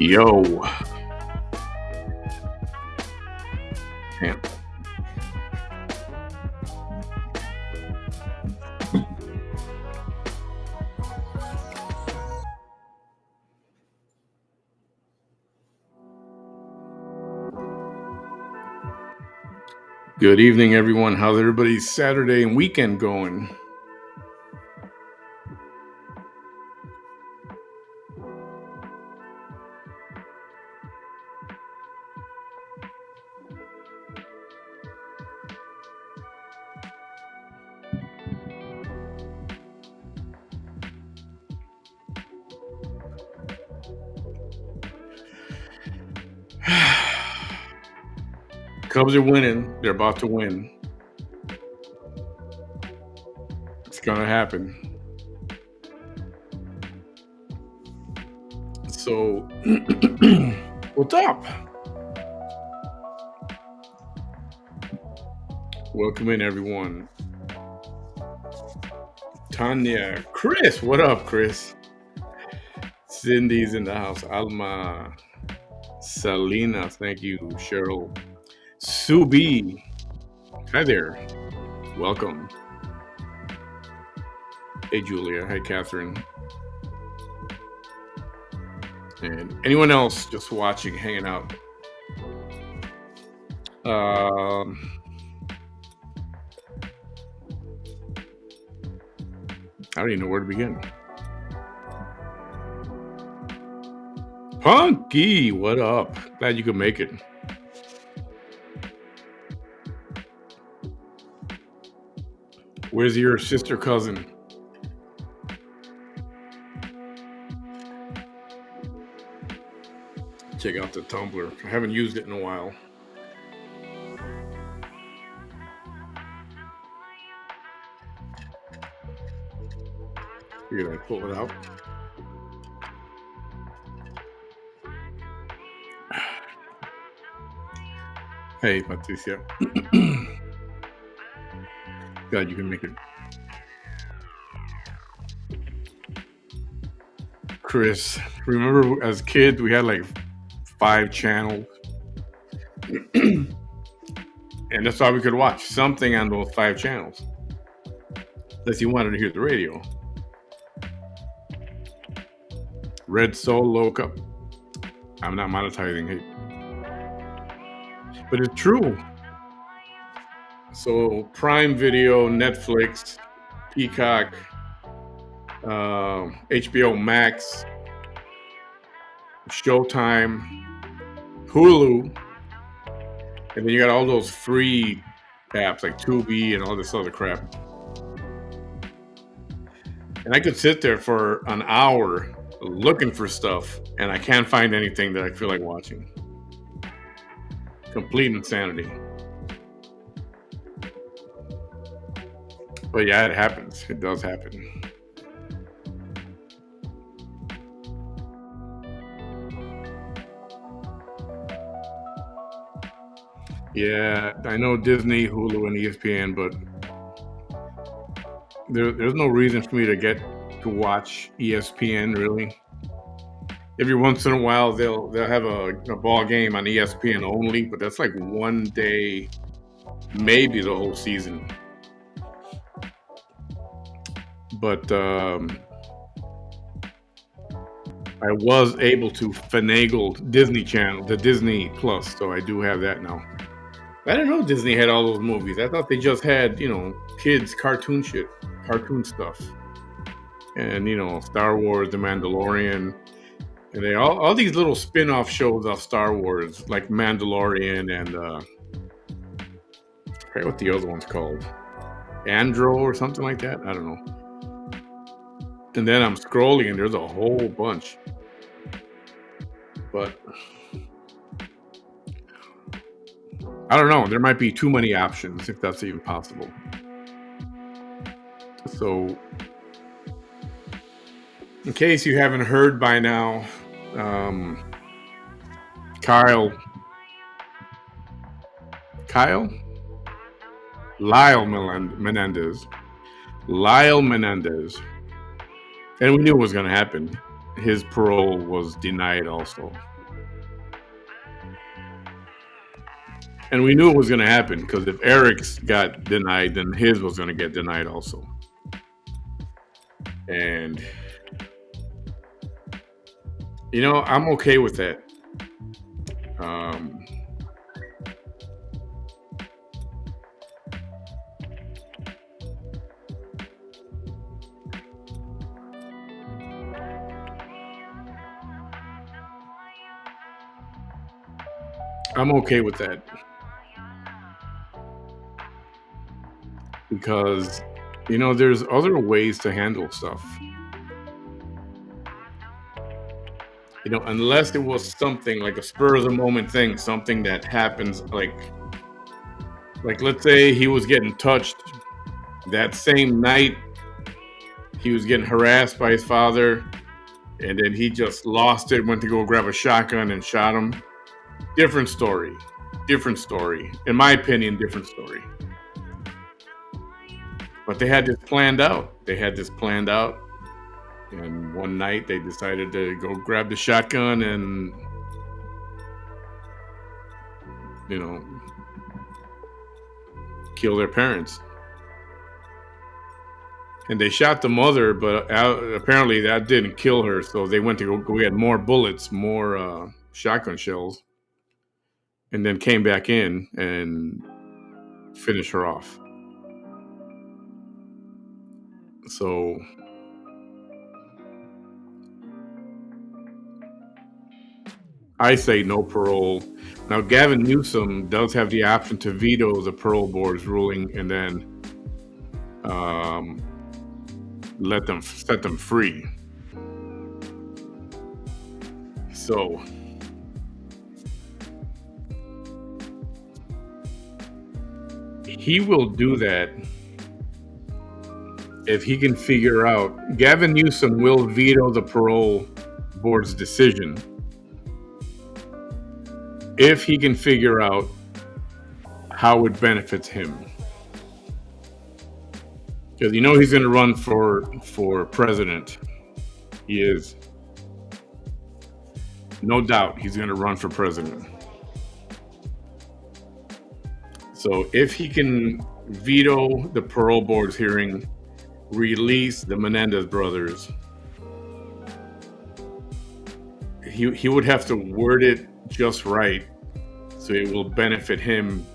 Yo, damn. Good evening, everyone. How's everybody's Saturday and weekend going? Cubs are winning. They're about to win. It's gonna happen. So, what's up? Welcome in, everyone. Tanya, Chris, what up, Chris? Cindy's in the house. Alma, Selena, thank you. Cheryl, Subi, hi there. Welcome. Hey, Julia. Hi, Catherine. And anyone else just watching, hanging out. I don't even know where to begin. Punky, what up? Glad you could make it. Where's your sister cousin? Check out the Tumblr. I haven't used it in a while. Figured I'd pull it out. Hey, Patricia. Glad you can make it. Chris, remember as kids we had like 5 channels? And that's all we could watch. Something on those 5 channels. Unless you wanted to hear the radio. Red Soul Loca. I'm not monetizing it. But it's true. So Prime Video, Netflix, Peacock, HBO Max, Showtime, Hulu, and then you got all those free apps like Tubi and all this other crap. And I could sit there for an hour looking for stuff, and I can't find anything that I feel like watching. Complete insanity. But yeah, it happens. It does happen. Yeah, I know Disney, Hulu, and ESPN, but there's no reason for me to get to watch ESPN really. Every once in a while, they'll have a ball game on ESPN only, but that's like one day, maybe the whole season. But I was able to finagle Disney Channel, the Disney Plus, so I do have that now. I didn't know Disney had all those movies. I thought they just had, kids cartoon stuff, and Star Wars, The Mandalorian. And they all these little spin-off shows of Star Wars, like Mandalorian and I forget what the other one's called. Andro or something like that. I don't know. And then I'm scrolling and there's a whole bunch. But I don't know. There might be too many options if that's even possible. So in case you haven't heard by now, Lyle Menendez, and we knew it was going to happen. His parole was denied also. And we knew it was going to happen because if Eric's got denied, then his was going to get denied also. And, I'm okay with that. Um, I'm okay with that because, there's other ways to handle stuff. Unless it was something like a spur of the moment thing, something that happens like let's say he was getting touched that same night, he was getting harassed by his father, and then he just lost it, went to go grab a shotgun and shot him. Different story. Different story. In my opinion, different story. But they had this planned out. And one night they decided to go grab the shotgun and, kill their parents. And they shot the mother, but apparently that didn't kill her. So they went to go get more bullets, more shotgun shells, and then came back in and finished her off. So I say no parole. Now, Gavin Newsom does have the option to veto the parole board's ruling and then set them free. So he will do that if he can figure out. Gavin Newsom will veto the parole board's decision if he can figure out how it benefits him. Because he's going to run for president. He is. No doubt he's going to run for president. So if he can veto the parole board's hearing, release the Menendez brothers, he would have to word it just right so it will benefit him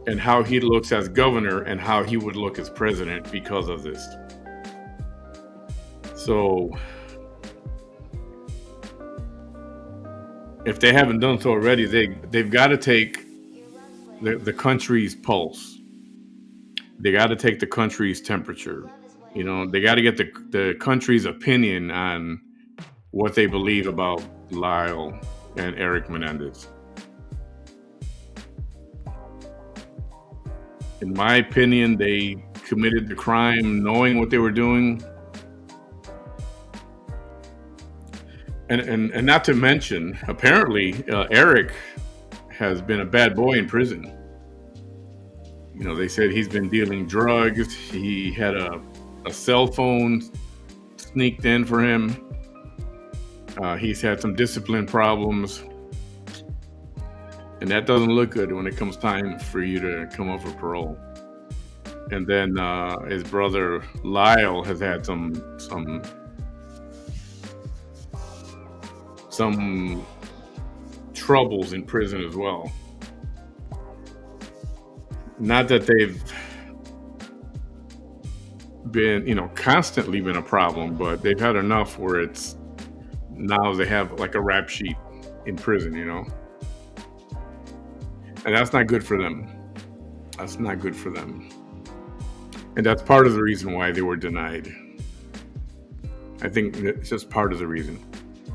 and how he looks as governor and how he would look as president because of this. So if they haven't done so already, they've got to take the country's pulse. They got to take the country's temperature. They got to get the country's opinion on what they believe about Lyle and Eric Menendez. In my opinion, they committed the crime knowing what they were doing. And not to mention, apparently, Eric has been a bad boy in prison. They said he's been dealing drugs. He had a cell phone sneaked in for him. He's had some discipline problems. And that doesn't look good when it comes time for you to come up for parole. And then his brother Lyle has had some troubles in prison as well. Not that they've been, constantly been a problem, but they've had enough where it's now they have like a rap sheet in prison, and that's not good for them. That's not good for them. And that's part of the reason why they were denied. I think it's just part of the reason.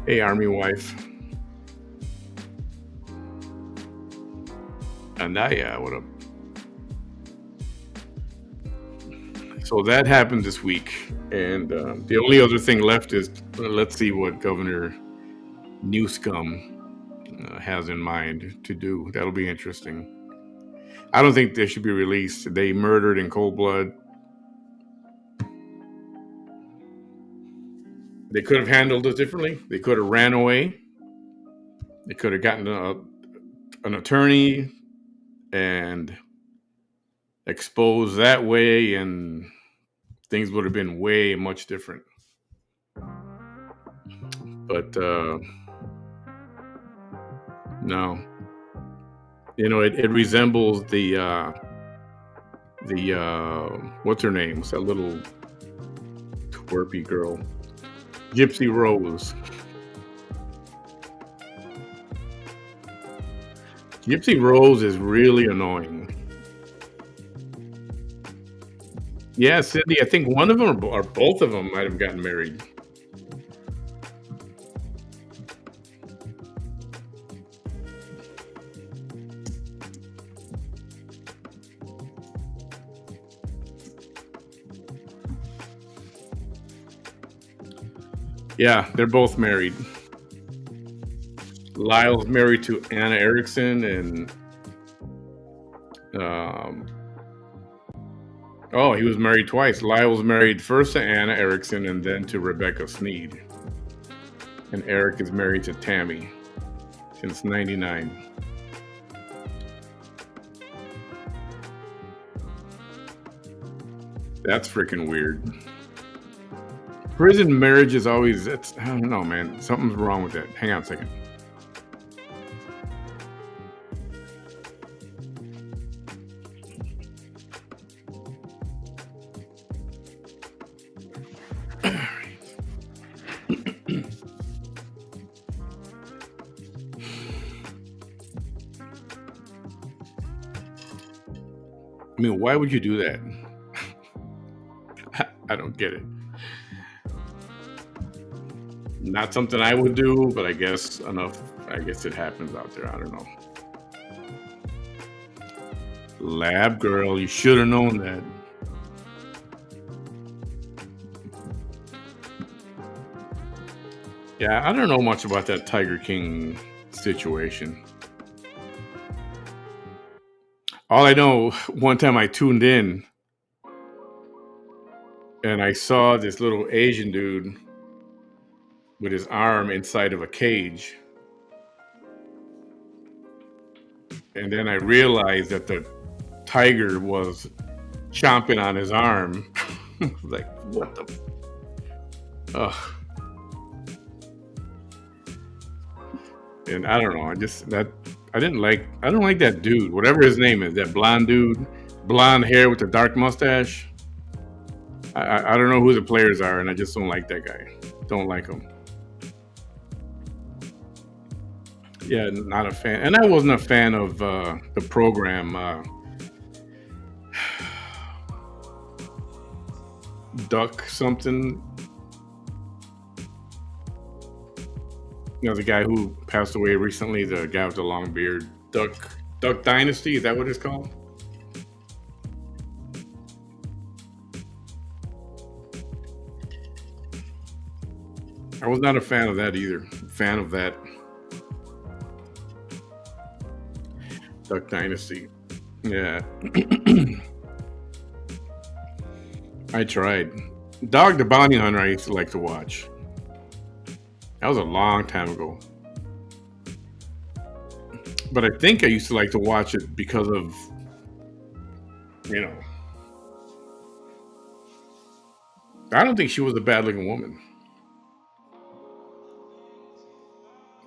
Hey, Army wife. Anaya, what up? So that happened this week. And the only other thing left is let's see what Governor Newsom has in mind to do. That'll be interesting. I don't think they should be released. They murdered in cold blood. They could have handled it differently. They could have ran away. They could have gotten an attorney and exposed that way, and things would have been way much different. But no, it resembles the what's her name? What's that little twerpy girl? Gypsy Rose. Gypsy Rose is really annoying. Yeah, Cindy. I think one of them or both of them might have gotten married. Yeah, they're both married. Lyle's married to Anna Erickson, and um, oh, he was married twice. Lyle was married first to Anna Erickson and then to Rebecca Sneed. And Eric is married to Tammy since '99. That's freaking weird. Prison marriage is always, I don't know, man. Something's wrong with that. Hang on a second. I mean, why would you do that? I don't get it. Not something I would do, but I guess it happens out there. I don't know. Lab girl, you should have known that. Yeah, I don't know much about that Tiger King situation. All I know, one time I tuned in and I saw this little Asian dude with his arm inside of a cage. And then I realized that the tiger was chomping on his arm. Like, what the? Ugh. And I don't know. I don't like that dude. Whatever his name is, that blonde dude, blonde hair with the dark mustache. I don't know who the players are, and I just don't like that guy. Don't like him. Yeah, not a fan. And I wasn't a fan of the program Duck something. The guy who passed away recently, the guy with the long beard. Duck Dynasty, is that what it's called? I was not a fan of that either. Fan of that. Duck Dynasty. Yeah. I tried. Dog the Bounty Hunter I used to like to watch. That was a long time ago. But I think I used to like to watch it because of, I don't think she was a bad looking woman.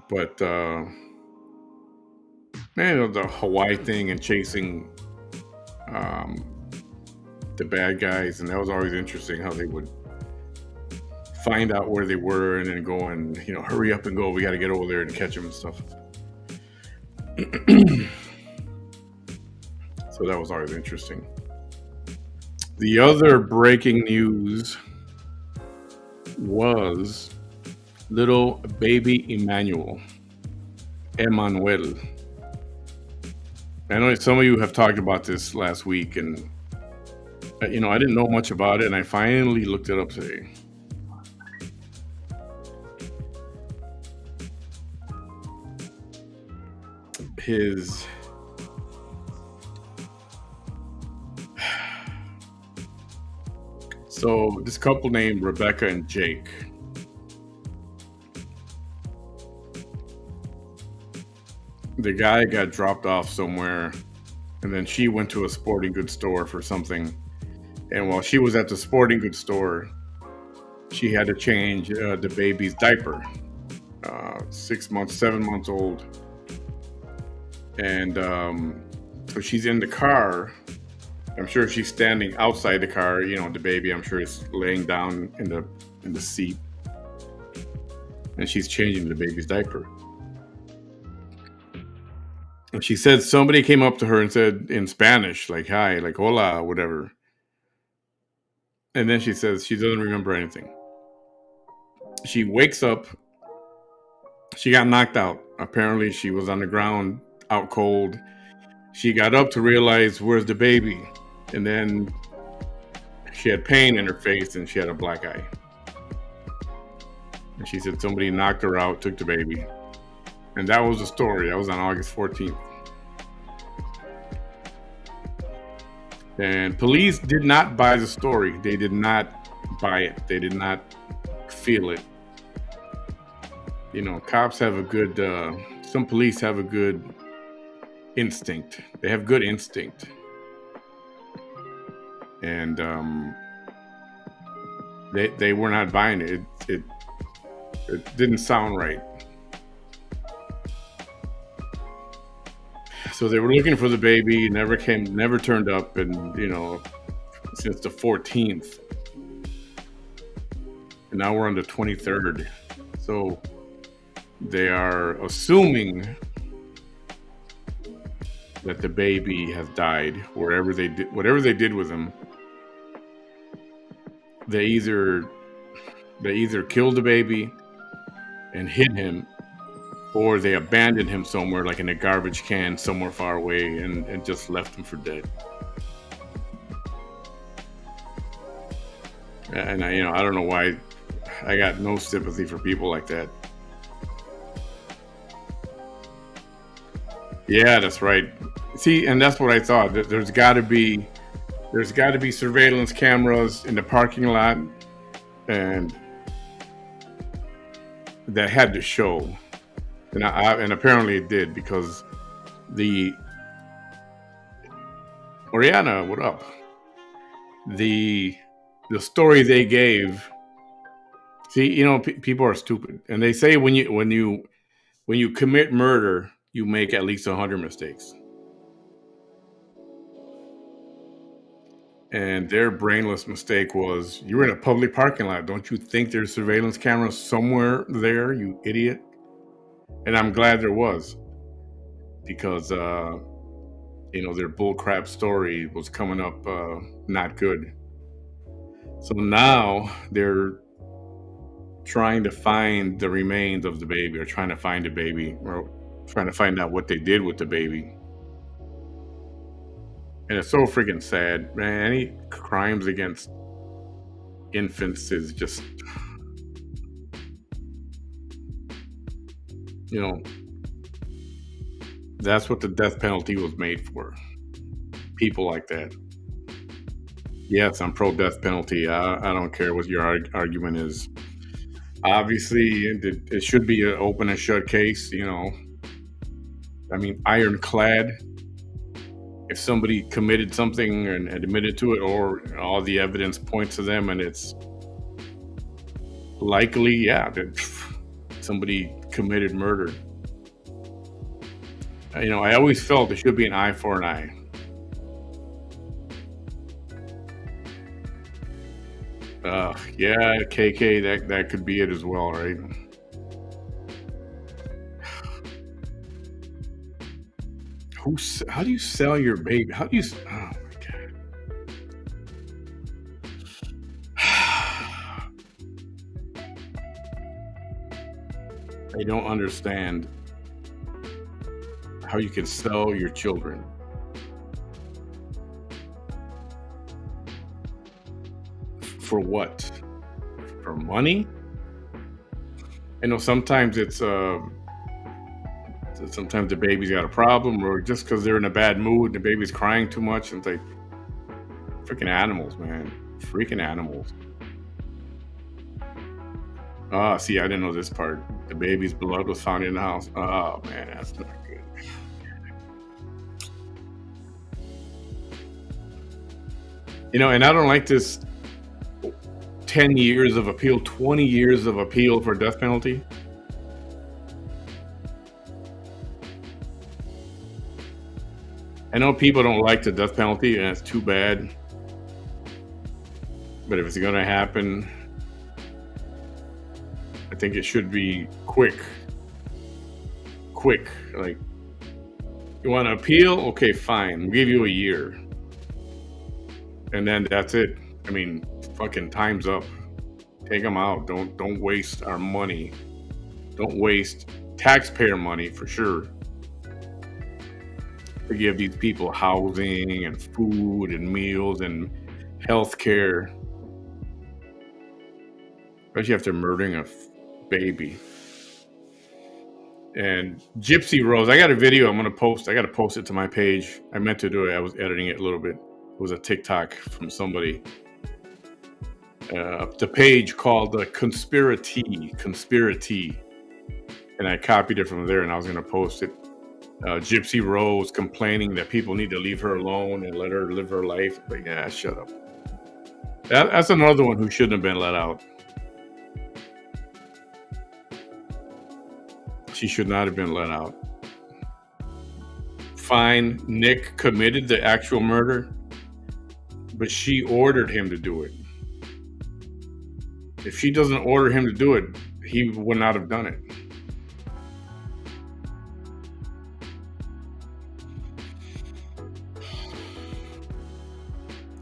But, man, the Hawaii thing and chasing the bad guys, and that was always interesting how they would find out where they were and then go and hurry up and go, we got to get over there and catch them and stuff. So that was always interesting. The other breaking news was little baby Emmanuel. I know some of you have talked about this last week, and I didn't know much about it, and I finally looked it up today. So this couple named Rebecca and Jake. the guy got dropped off somewhere, and then she went to a sporting goods store for something. And while she was at the sporting goods store, she had to change the baby's diaper. 6 months, 7 months old. And so she's in the car. I'm sure she's standing outside the car. The baby, I'm sure, is laying down in the seat, and she's changing the baby's diaper. And she said somebody came up to her and said in Spanish, like "Hi," like "Hola," whatever. And then she says she doesn't remember anything. She wakes up. She got knocked out. Apparently, she was on the ground, out cold. She got up to realize, where's the baby? And then she had pain in her face and she had a black eye. And she said somebody knocked her out, took the baby. And that was the story. That was on August 14th. And police did not buy the story. They did not buy it. They did not feel it. Cops have a good, some police have a good instinct. They have good instinct. And they were not buying it. It didn't sound right. So they were looking for the baby, never turned up, and since the 14th. And now we're on the 23rd. So they are assuming that the baby has died. Whatever they did with him, they either killed the baby and hid him, or they abandoned him somewhere, like in a garbage can somewhere far away, and just left him for dead. And I don't know why. I got no sympathy for people like that. Yeah, that's right. See, and that's what I thought. There's got to be surveillance cameras in the parking lot, and that had to show. And apparently it did, because Oriana, what up? The story they gave. See, people are stupid, and they say when you commit murder, you make at least 100 mistakes. And their brainless mistake was, you're in a public parking lot. Don't you think there's surveillance cameras somewhere there, you idiot? And I'm glad there was, because their bullcrap story was coming up not good. So now they're trying to find the remains of the baby, or trying to find the baby, or trying to find out what they did with the baby. And it's so freaking sad, man. Any crimes against infants is just, that's what the death penalty was made for. People like that. Yes, I'm pro death penalty. I don't care what your argument is. Obviously, it should be an open and shut case. Ironclad. If somebody committed something and admitted to it, or all the evidence points to them, and it's likely, that somebody committed murder. I always felt it should be an eye for an eye. Yeah, KK, that could be it as well, right? How do you sell your baby? How do you? Oh my god! I don't understand how you can sell your children. For what? For money? I know sometimes it's sometimes the baby's got a problem, or just because they're in a bad mood, the baby's crying too much, and it's like, freaking animals, man. Freaking animals. See, I didn't know this part. The baby's blood was found in the house. Oh man, that's not good. And I don't like this 10 years of appeal, 20 years of appeal for death penalty. I know people don't like the death penalty, and it's too bad. But if it's going to happen, I think it should be quick. Quick. Like, you want to appeal? Okay, fine. We'll give you a year. And then that's it. I mean, fucking time's up. Take them out. Don't waste our money. Don't waste taxpayer money for sure to give these people housing and food and meals and health care. Especially after murdering a baby. And Gypsy Rose, I got a video I'm going to post. I got to post it to my page. I meant to do it. I was editing it a little bit. It was a TikTok from somebody. The page called Conspiracy. And I copied it from there and I was going to post it. Gypsy Rose complaining that people need to leave her alone and let her live her life. Like, yeah, shut up. That's another one who shouldn't have been let out. She should not have been let out. Fine, Nick committed the actual murder, but she ordered him to do it. If she doesn't order him to do it, he would not have done it.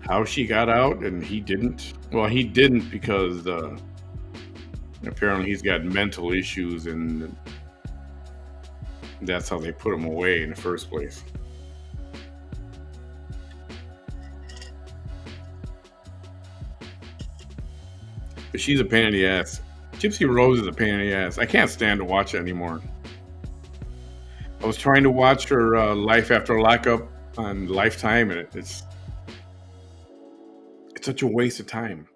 How she got out and he didn't? Well, he didn't because apparently he's got mental issues and that's how they put him away in the first place. But she's a pain in the ass. Gypsy Rose is a pain in the ass. I can't stand to watch it anymore. I was trying to watch her Life After Lockup on Lifetime, and it's such a waste of time.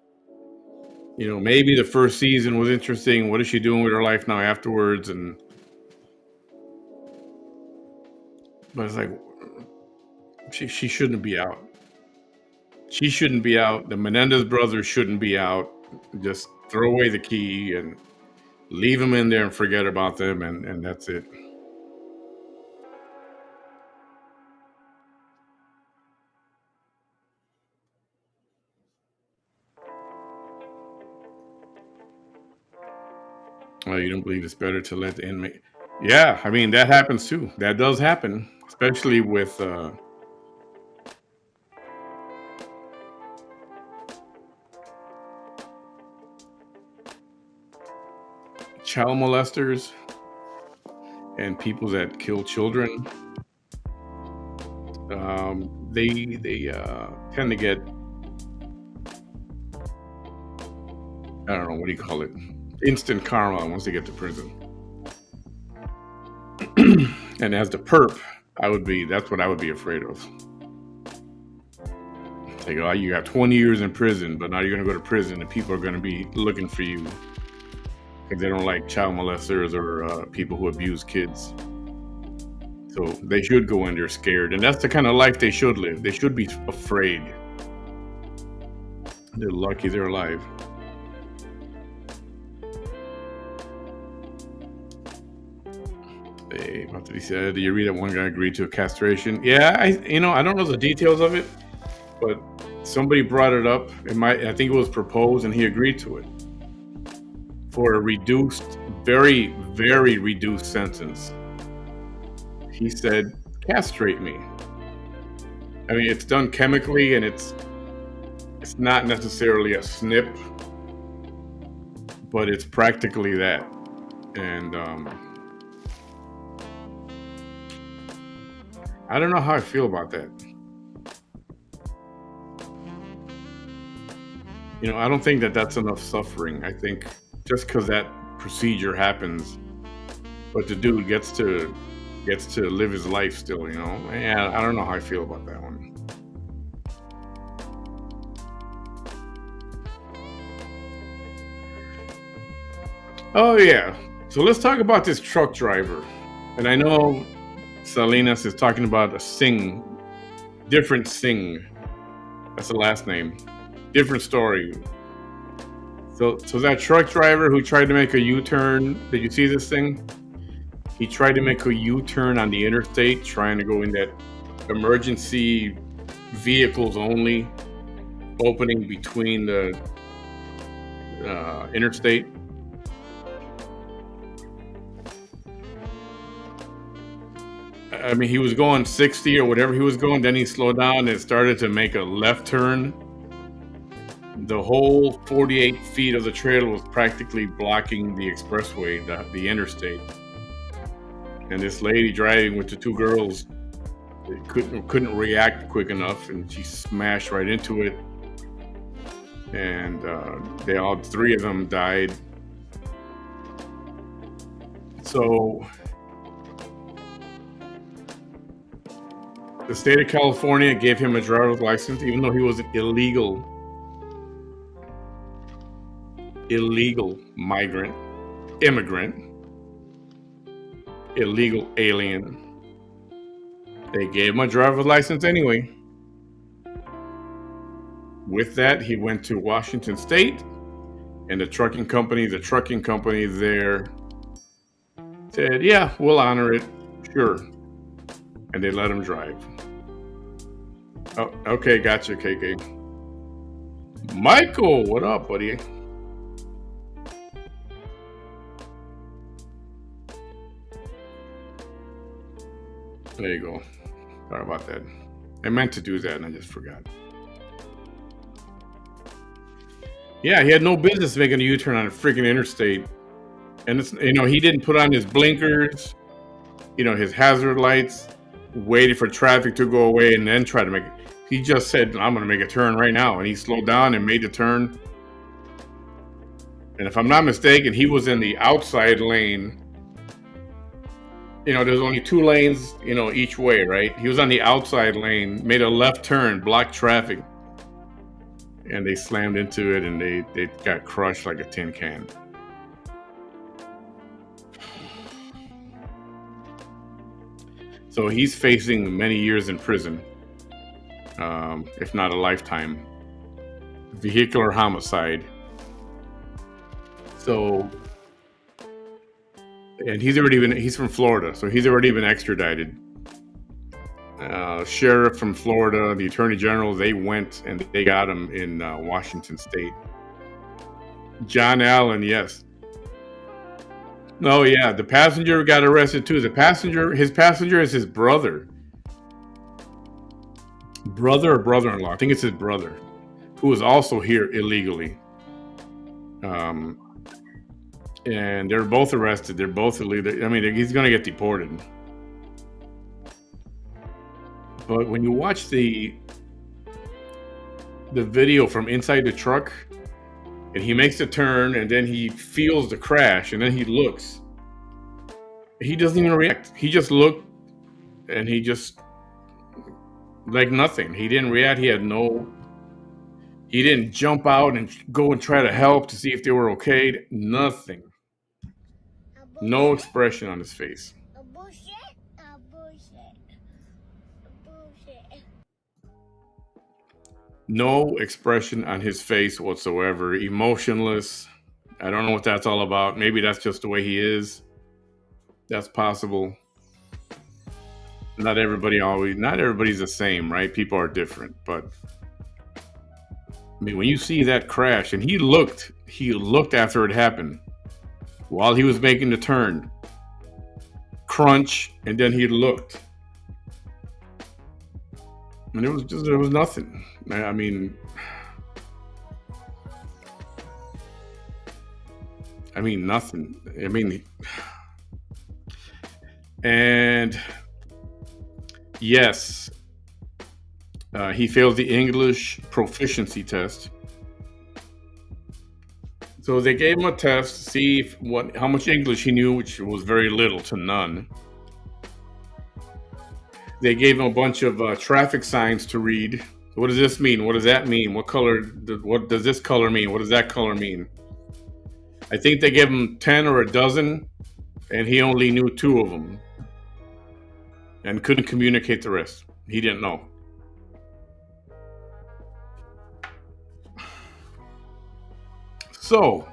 Maybe the first season was interesting. What is she doing with her life now afterwards? But it's like, she shouldn't be out. She shouldn't be out. The Menendez brothers shouldn't be out. Just throw away the key and leave them in there and forget about them, and that's it. Oh, you don't believe it's better to let the inmate? Yeah, I mean, that happens too. That does happen, especially with child molesters and people that kill children. They tend to get, I don't know, what do you call it? Instant karma once they get to prison. And as the perp, that's what I would be afraid of. Like, oh, you got 20 years in prison, but now you're going to go to prison and people are going to be looking for you because they don't like child molesters or people who abuse kids. So they should go in there scared. And that's the kind of life they should live. They should be afraid. They're lucky they're alive. What did he say? Did you read that one guy agreed to a castration? Yeah, I don't know the details of it, but somebody brought it up. I think it was proposed, and he agreed to it for a reduced, very, very reduced sentence. He said, "Castrate me." I mean, it's done chemically, and it's not necessarily a snip, but it's practically that, and I don't know how I feel about that. I don't think that that's enough suffering. I think just because that procedure happens, but the dude gets to live his life still, Yeah, I don't know how I feel about that one. Oh yeah. So let's talk about this truck driver. And I know Salinas is talking about a different Sing. That's the last name. Different story. So that truck driver who tried to make a U-turn, did you see this thing? He tried to make a U-turn on the interstate, trying to go in that emergency vehicles only opening between the interstate. I mean, he was going 60 or whatever he was going. Then he slowed down and started to make a left turn. The whole 48 feet of the trailer was practically blocking the expressway, the interstate. And this lady driving with the two girls couldn't react quick enough, and she smashed right into it. And all three of them died. So the state of California gave him a driver's license, even though he was an illegal immigrant, illegal alien. They gave him a driver's license anyway. With that, he went to Washington State, and the trucking company there said, yeah, we'll honor it, sure. And they let him drive. Oh, okay, gotcha, KK. Michael, what up, buddy? There you go. Sorry about that. I meant to do that and I just forgot. Yeah, he had no business making a U-turn on a freaking interstate. And it's, he didn't put on his blinkers, his hazard lights, waited for traffic to go away and then try to make it. He just said, I'm going to make a turn right now. And he slowed down and made the turn. And if I'm not mistaken, he was in the outside lane. There's only two lanes, each way, right? He was on the outside lane, made a left turn, blocked traffic. And they slammed into it and they got crushed like a tin can. So he's facing many years in prison, if not a lifetime. Vehicular homicide. So, and he's from Florida, so he's already been extradited. Sheriff from Florida, the Attorney General, they went and they got him in Washington State. John Allen, yes. Oh yeah, the passenger got arrested too. His passenger is his brother or brother-in-law. I think it's his brother, who is also here illegally. And they're both arrested. They're both illegal. I mean, he's going to get deported. But when you watch the video from inside the truck, and he makes a turn, and then he feels the crash, and then he looks. He doesn't even react. He just looked, and he just, like nothing. He didn't react. He didn't jump out and go and try to help to see if they were okay. Nothing. No expression on his face. No expression on his face whatsoever. Emotionless. I don't know what that's all about. Maybe that's just the way he is. That's possible. Not everybody's the same, right? People are different. But I mean, when you see that crash, and he looked after it happened while he was making the turn. Crunch, and then he looked. And there was nothing. I mean, nothing. And yes, he failed the English proficiency test. So they gave him a test to see how much English he knew, which was very little to none. They gave him a bunch of traffic signs to read. What does this mean? What does that mean? What does this color mean? What does that color mean? I think they gave him 10 or a dozen, and he only knew 2 of them and couldn't communicate the rest. He didn't know. So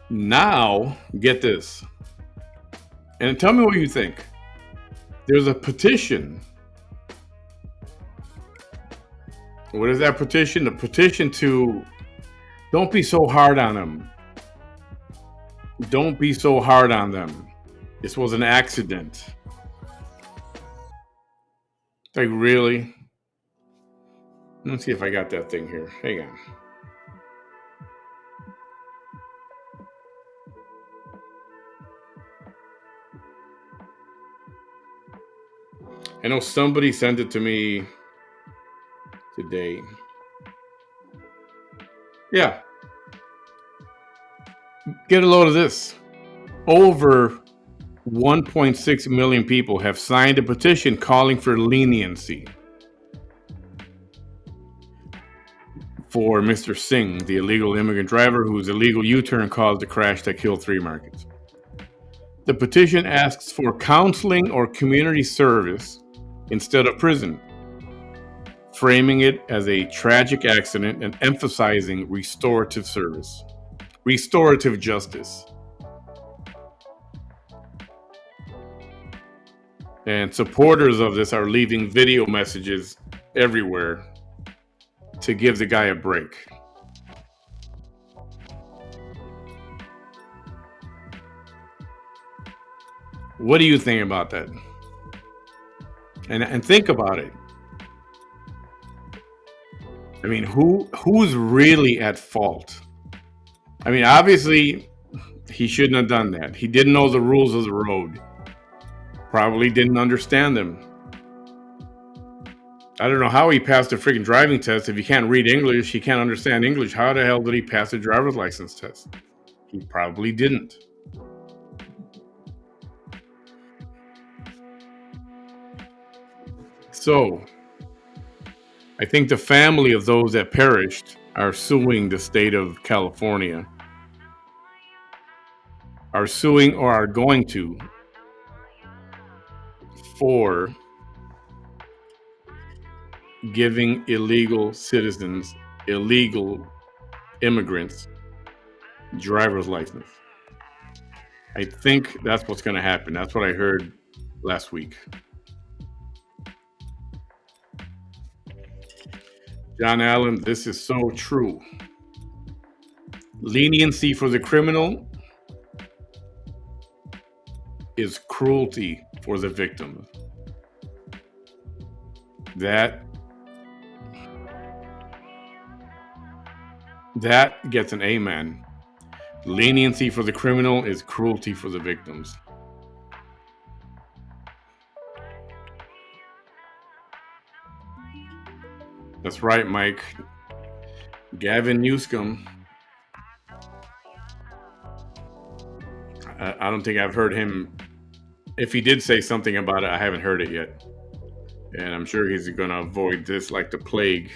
now, get this, and tell me what you think. There's a petition. What is that petition? The petition to don't be so hard on them. Don't be so hard on them. This was an accident. Like, really? Let's see if I got that thing here. Hang on. I know somebody sent it to me today. Yeah. Get a load of this. Over 1.6 million people have signed a petition calling for leniency for Mr. Singh, the illegal immigrant driver whose illegal U-turn caused the crash that killed 3 Americans. The petition asks for counseling or community service instead of prison, framing it as a tragic accident and emphasizing restorative service, restorative justice. And supporters of this are leaving video messages everywhere to give the guy a break. What do you think about that? And think about it. I mean, who's really at fault? I mean, obviously, he shouldn't have done that. He didn't know the rules of the road. Probably didn't understand them. I don't know how he passed a freaking driving test. If he can't read English, he can't understand English. How the hell did he pass a driver's license test? He probably didn't. So, I think the family of those that perished are suing the state of California, are suing or are going to for giving illegal citizens, illegal immigrants, driver's license. I think that's what's going to happen. That's what I heard last week. John Allen, this is so true. Leniency for the criminal is cruelty for the victim. That gets an amen. Leniency for the criminal is cruelty for the victims. That's right, Mike. Gavin Newsom. I don't think I've heard him. If he did say something about it, I haven't heard it yet. And I'm sure he's going to avoid this like the plague.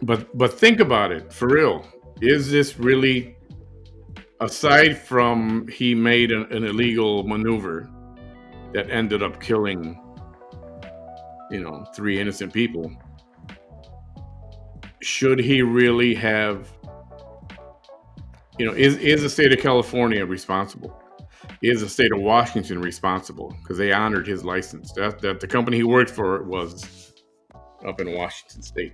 But think about it, for real. Is this really, aside from he made an illegal maneuver that ended up killing 3 innocent people, should he really have, is the state of California responsible? Is the state of Washington responsible? Because they honored his license. That the company he worked for was up in Washington State.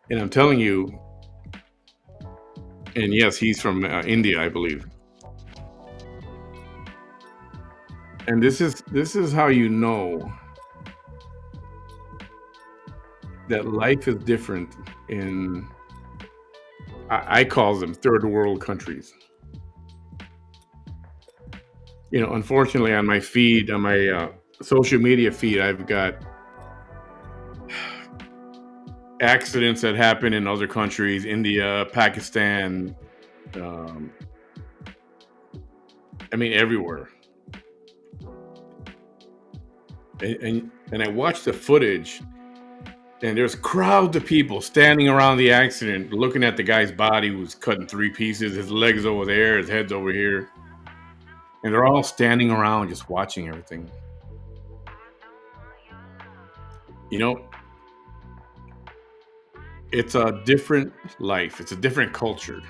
And I'm telling you, and yes, he's from India, I believe. And this is how you know that life is different in, I call them third world countries. Unfortunately, on my feed, on my social media feed, I've got accidents that happen in other countries, India, Pakistan, everywhere. And I watched the footage, and there's crowds of people standing around the accident, looking at the guy's body who was cut in 3 pieces. His legs over there, his head's over here. And they're all standing around just watching everything. You know, it's a different life. It's a different culture.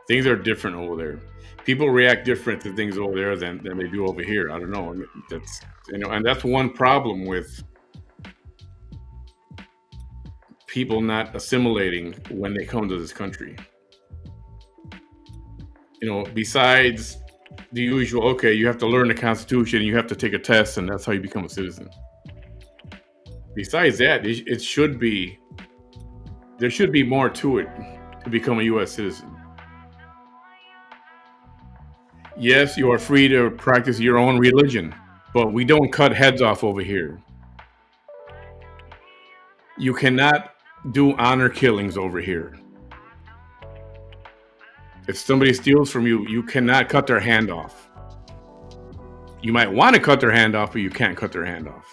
Things are different over there. People react different to things over there than they do over here. I don't know. I mean, that's and that's one problem with people not assimilating when they come to this country. Besides the usual, okay, you have to learn the Constitution, you have to take a test, and that's how you become a citizen. Besides that, it should be there should be more to it to become a U.S. citizen. Yes, you are free to practice your own religion, but we don't cut heads off over here. You cannot do honor killings over here. If somebody steals from you, you cannot cut their hand off. You might want to cut their hand off, but you can't cut their hand off.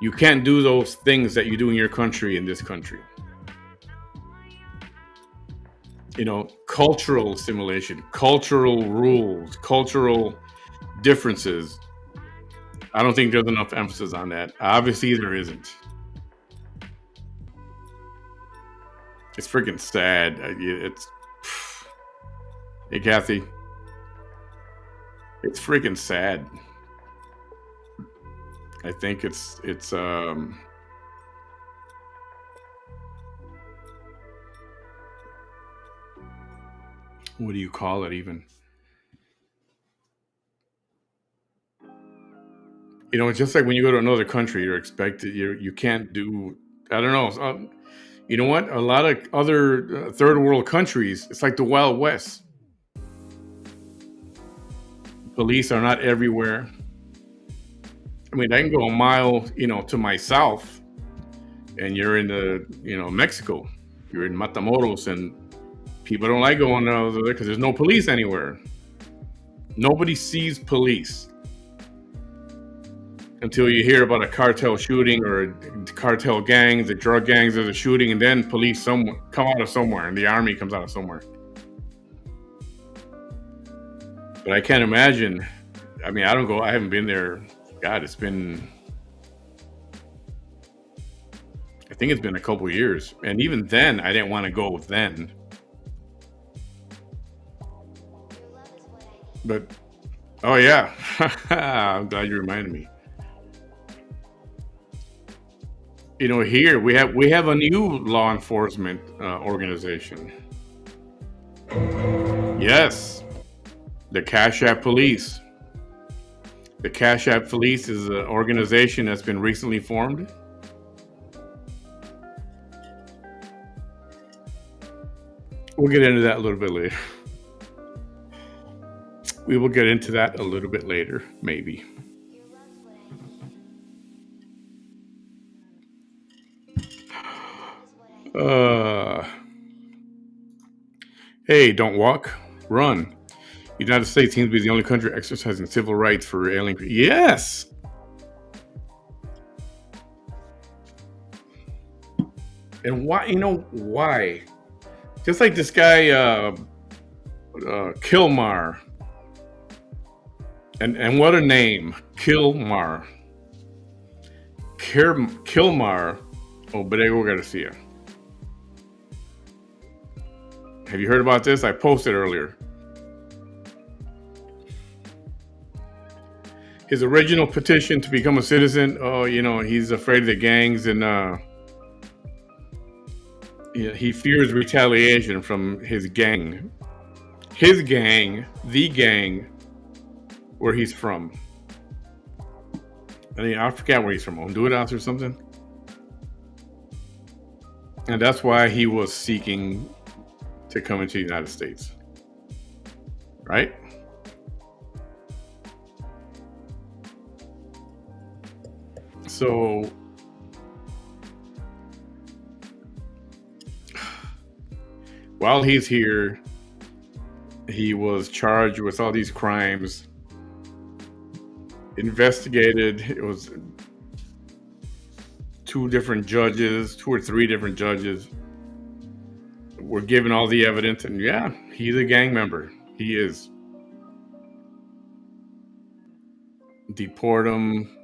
You can't do those things that you do in your country in this country. Cultural assimilation, cultural rules, cultural differences. I don't think there's enough emphasis on that. Obviously, there isn't. It's freaking sad. Hey, Kathy. It's freaking sad. I think it's what do you call it even? It's just like when you go to another country, you're expected, you can't do, I don't know. You know what? A lot of other third world countries, it's like the Wild West. Police are not everywhere. I mean, I can go a mile, to my south, and you're in Mexico. You're in Matamoros, and people don't like going over there because there's no police anywhere. Nobody sees police until you hear about a cartel shooting or cartel gangs, the drug gangs that are shooting, and then police come out of somewhere, and the army comes out of somewhere. But I can't imagine. I mean, I haven't been there. God, I think it's been a couple years. And even then, I didn't want to go then. But, oh yeah, I'm glad you reminded me. Here we have a new law enforcement organization. Yes, the Cash App Police. The Cash App Police is an organization that's been recently formed. We'll get into that a little bit later. We will get into that a little bit later, maybe. Hey, don't walk, run. The United States seems to be the only country exercising civil rights for alien. Yes. And why? Why? Just like this guy, Kilmar. And what a name, Kilmar. Kilmar Obrego Garcia. Have you heard about this? I posted earlier. His original petition to become a citizen, he's afraid of the gangs, and he fears retaliation from his gang. His gang, the gang, where he's from. I forget where he's from, Honduras or something. And that's why he was seeking to come into the United States. Right? So while he's here, he was charged with all these crimes, investigated. It was two or three different judges were given all the evidence, and yeah, he's a gang member. He is. deport him.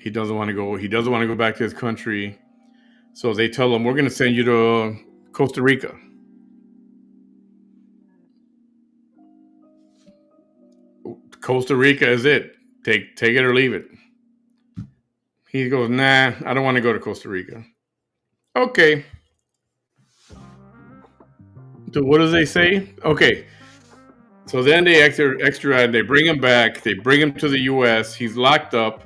He doesn't want to go. He doesn't want to go back to his country. So they tell him, we're going to send you to Costa Rica. Costa Rica is it. Take it or leave it. He goes, nah, I don't want to go to Costa Rica. Okay. So what does they say? Okay. So then they extradite. They bring him back. They bring him to the U.S. He's locked up.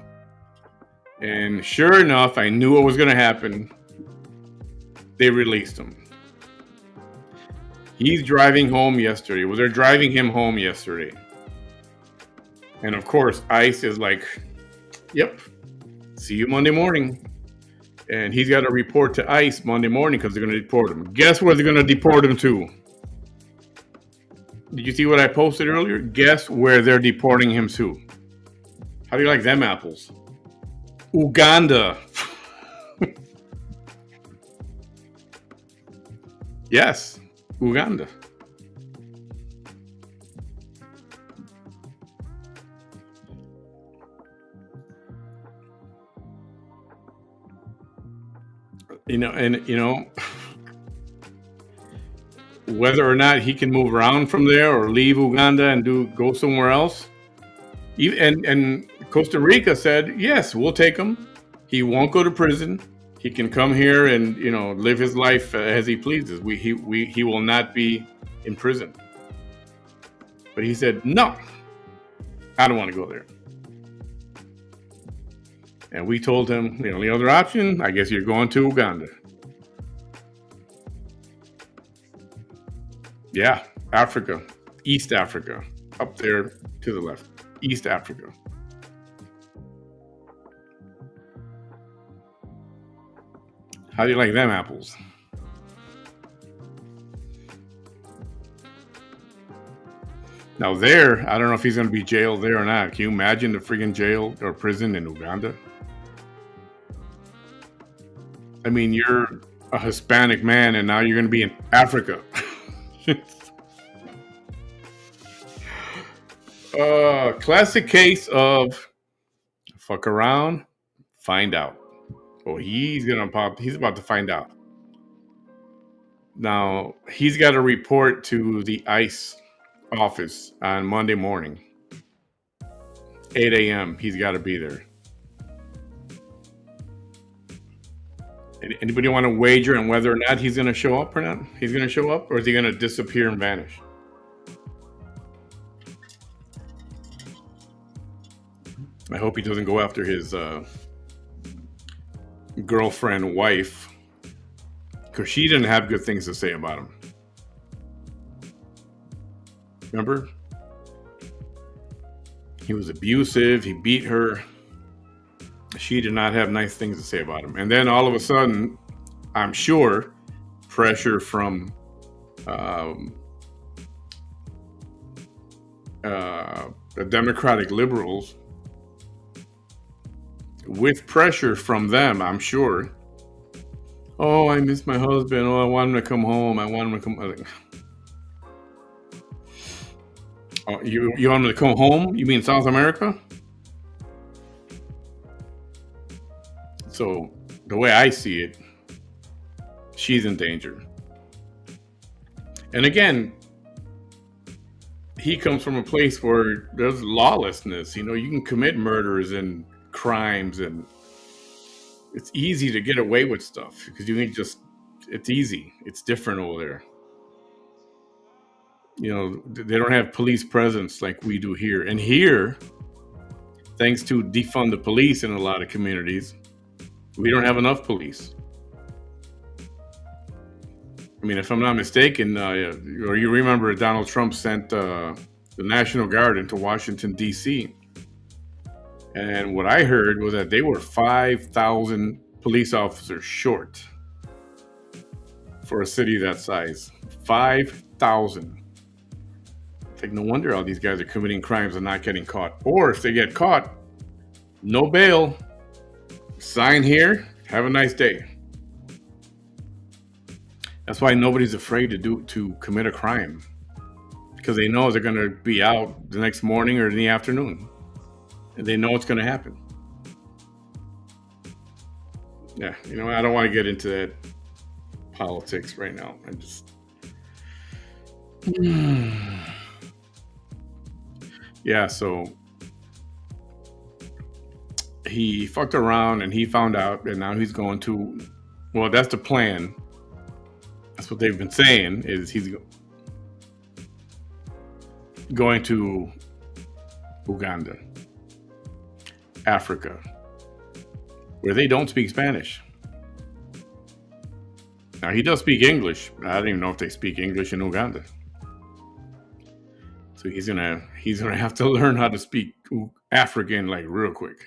And sure enough, I knew what was going to happen. They released him. He's driving home yesterday. Well, they're driving him home yesterday. And of course, ICE is like, yep, see you Monday morning. And he's got to report to ICE Monday morning because they're going to deport him. Guess where they're going to deport him to? Did you see what I posted earlier? Guess where they're deporting him to? How do you like them apples? Uganda. Yes, Uganda. Whether or not he can move around from there or leave Uganda and go somewhere else. And Costa Rica said, yes, we'll take him. He won't go to prison. He can come here and live his life as he pleases. He will not be in prison. But he said, no, I don't want to go there. And we told him the only other option, I guess you're going to Uganda. Yeah, Africa, East Africa, up there to the left, East Africa. How do you like them apples? Now there, I don't know if he's going to be jailed there or not. Can you imagine the friggin' jail or prison in Uganda? I mean, you're a Hispanic man and now you're going to be in Africa. Classic case of fuck around, find out. Oh, he's about to find out. Now, he's got to report to the ICE office on Monday morning. 8 a.m. He's got to be there. Anybody want to wager on whether or not he's going to show up or not? He's going to show up, or is he going to disappear and vanish? I hope he doesn't go after his girlfriend, wife, because she didn't have good things to say about him. Remember? He was abusive. He beat her. She did not have nice things to say about him. And then all of a sudden, I'm sure, pressure from the Democratic liberals, with pressure from them, I'm sure. Oh, I miss my husband. Oh, I want him to come home. I want him to come. Oh, you want him to come home? You mean South America? So the way I see it, she's in danger. And again, he comes from a place where there's lawlessness. You can commit murders and crimes, and it's easy to get away with stuff because it's easy. It's different over there. They don't have police presence like we do here. And here, thanks to defund the police in a lot of communities, we don't have enough police. I mean, if I'm not mistaken, or you remember Donald Trump sent the National Guard into Washington, D.C. And what I heard was that they were 5,000 police officers short for a city that size. 5,000. It's like, no wonder all these guys are committing crimes and not getting caught. Or if they get caught, no bail. Sign here. Have a nice day. That's why nobody's afraid to commit a crime, because they know they're going to be out the next morning or in the afternoon. and they know it's going to happen. Yeah, I don't want to get into that politics right now. I just yeah. So he fucked around and he found out, and now he's going to. Well, that's the plan. That's what they've been saying. Is he's going to Uganda, Africa, where they don't speak Spanish. Now he does speak English. I don't even know if they speak English in Uganda. So he's gonna have to learn how to speak African like real quick.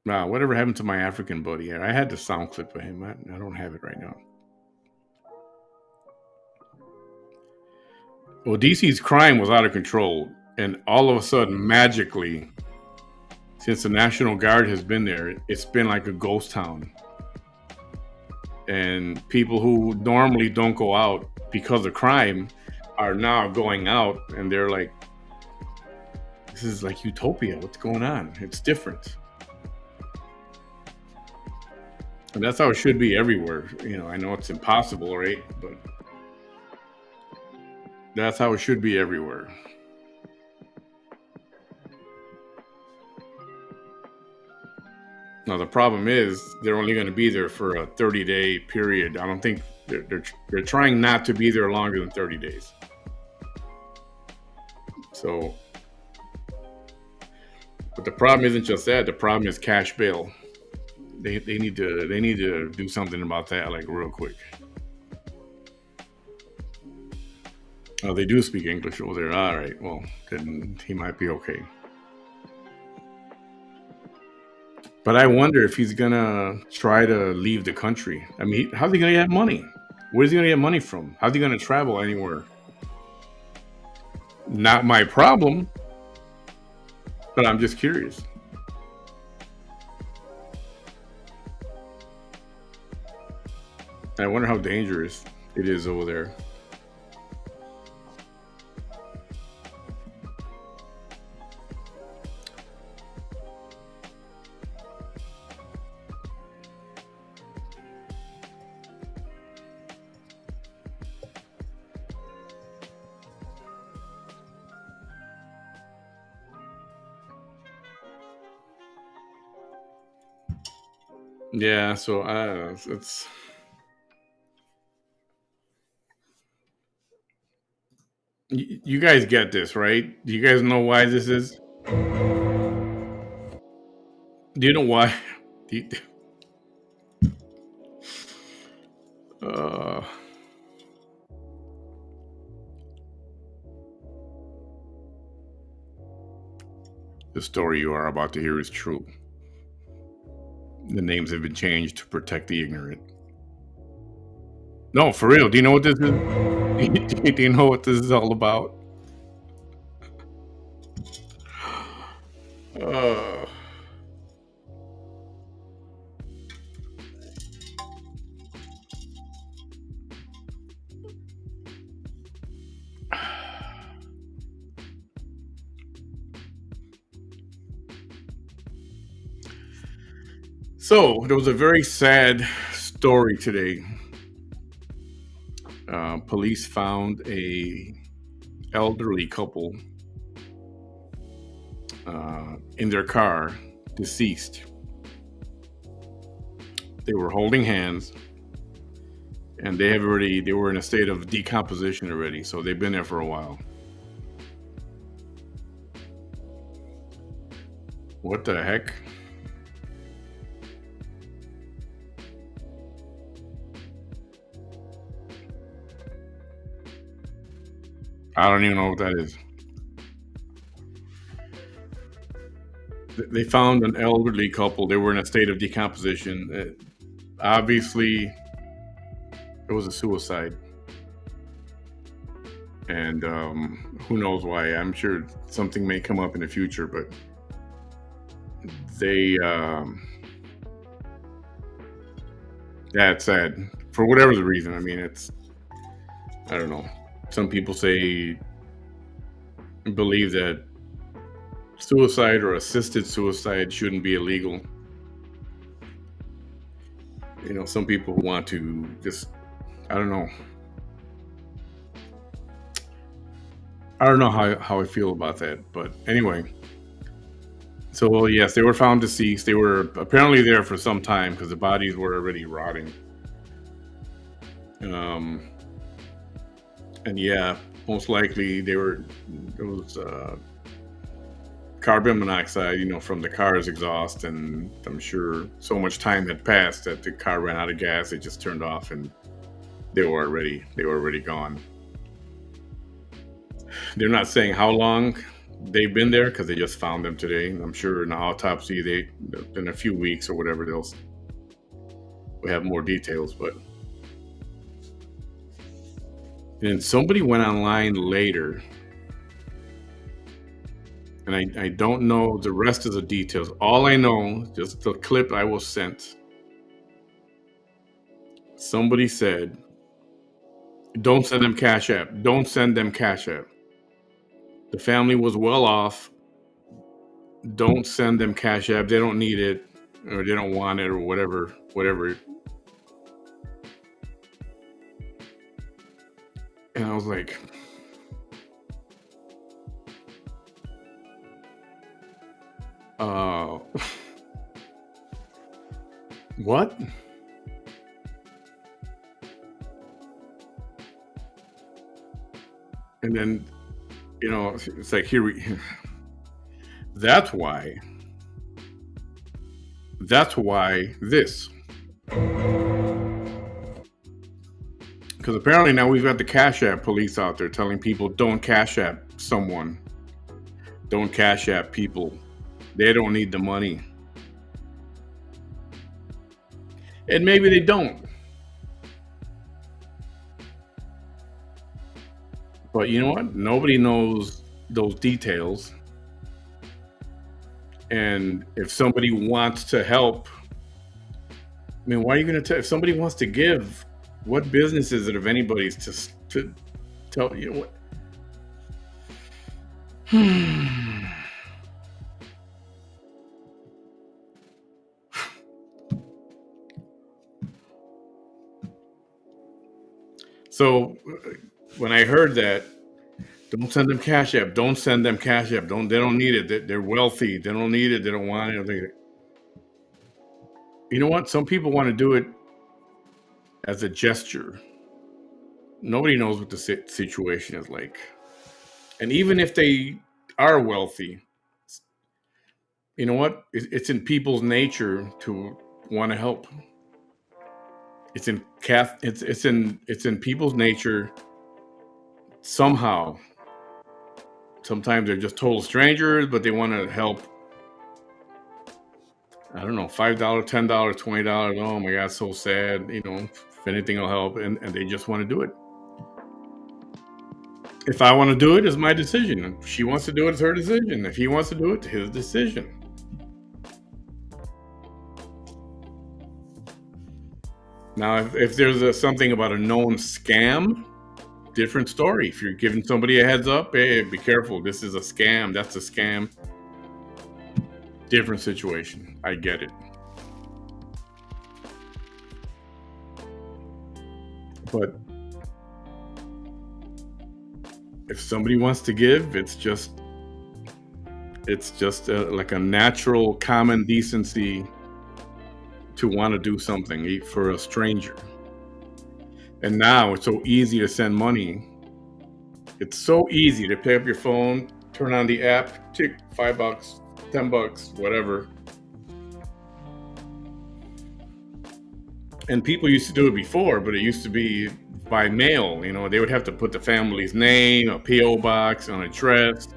Wow, whatever happened to my African buddy? I had the sound clip of him. I don't have it right now. Well, DC's crime was out of control, and all of a sudden, magically, since the National Guard has been there, it's been like a ghost town. And people who normally don't go out because of crime are now going out, and they're like, this is like utopia. What's going on? It's different. And that's how it should be everywhere. I know it's impossible, right? But that's how it should be everywhere. Now the problem is they're only going to be there for a 30-day period. I don't think they're trying not to be there longer than 30 days. So, but the problem isn't just that. The problem is cash bail. They need to do something about that like real quick. Oh, they do speak English over there. All right. Well, then he might be okay. But I wonder if he's gonna try to leave the country. I mean, how's he gonna get money? Where's he gonna get money from? How's he gonna travel anywhere? Not my problem. But I'm just curious. I wonder how dangerous it is over there. Yeah, so it's you guys get this, right? Do you guys know why this is? Do you know why? Do you- uh, the story you are about to hear is true. The names have been changed to protect the ignorant. No, for real. Do you know what this is? Do you know what this is all about? Uh, so there was a very sad story today. Police found a elderly couple in their car, deceased. They were holding hands, and they were in a state of decomposition already. So they've been there for a while. What the heck? I don't even know what that is. They found an elderly couple. They were in a state of decomposition. Obviously, it was a suicide. And who knows why. I'm sure something may come up in the future, but they, yeah, it's sad. For whatever the reason. I mean, I don't know. Some people believe that suicide or assisted suicide shouldn't be illegal. Some people who want to just, I don't know. I don't know how I feel about that. But anyway, so well, yes, they were found deceased. They were apparently there for some time because the bodies were already rotting. Um, and yeah, most likely there was carbon monoxide, from the car's exhaust, and I'm sure so much time had passed that the car ran out of gas. It just turned off, and they were already gone. They're not saying how long they've been there because they just found them today. I'm sure in the autopsy, in a few weeks or whatever, we'll have more details. But then somebody went online later, and I don't know the rest of the details. All I know, just the clip I was sent, somebody said, "Don't send them Cash App. Don't send them Cash App. The family was well off. Don't send them Cash App. They don't need it, or they don't want it, or whatever." And I was like, uh, what? And then, it's like, that's why, this, because apparently now we've got the Cash App police out there telling people, don't Cash App someone, don't Cash App people. They don't need the money. And maybe they don't. But you know what? Nobody knows those details. And if somebody wants to help, I mean, why are you going to tell? If somebody wants to give, what business is it of anybody's to tell? You know what? So when I heard that, don't send them Cash App. Don't send them Cash App. They don't need it. They're wealthy. They don't need it. They don't want it. You know what? Some people want to do it as a gesture. Nobody knows what the situation is like. And even if they are wealthy, you know what? It's in people's nature to want to help. It's in people's nature somehow. Sometimes they're just total strangers, but they want to help. I don't know, $5, $10, $20. Oh my God, so sad. If anything will help, and they just want to do it. If I want to do it, it's my decision. If she wants to do it, it's her decision. If he wants to do it, it's his decision. Now, if there's something about a known scam, different story. If you're giving somebody a heads up, hey, be careful. This is a scam. That's a scam. Different situation. I get it. But if somebody wants to give, it's just like a natural common decency to want to do something for a stranger. And now it's so easy to send money. It's so easy to pick up your phone, turn on the app, tick $5, $10, whatever. And people used to do it before, but it used to be by mail. They would have to put the family's name, a P.O. box, an address.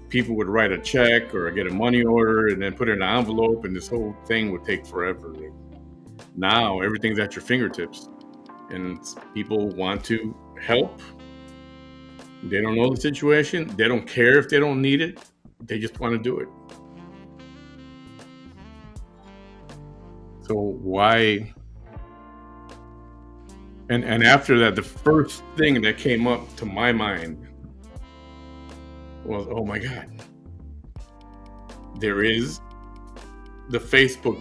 People would write a check or get a money order and then put it in an envelope, and this whole thing would take forever. Now everything's at your fingertips, and people want to help. They don't know the situation. They don't care if they don't need it. They just want to do it. So why? And after that, the first thing that came up to my mind was, oh my God, There is the Facebook,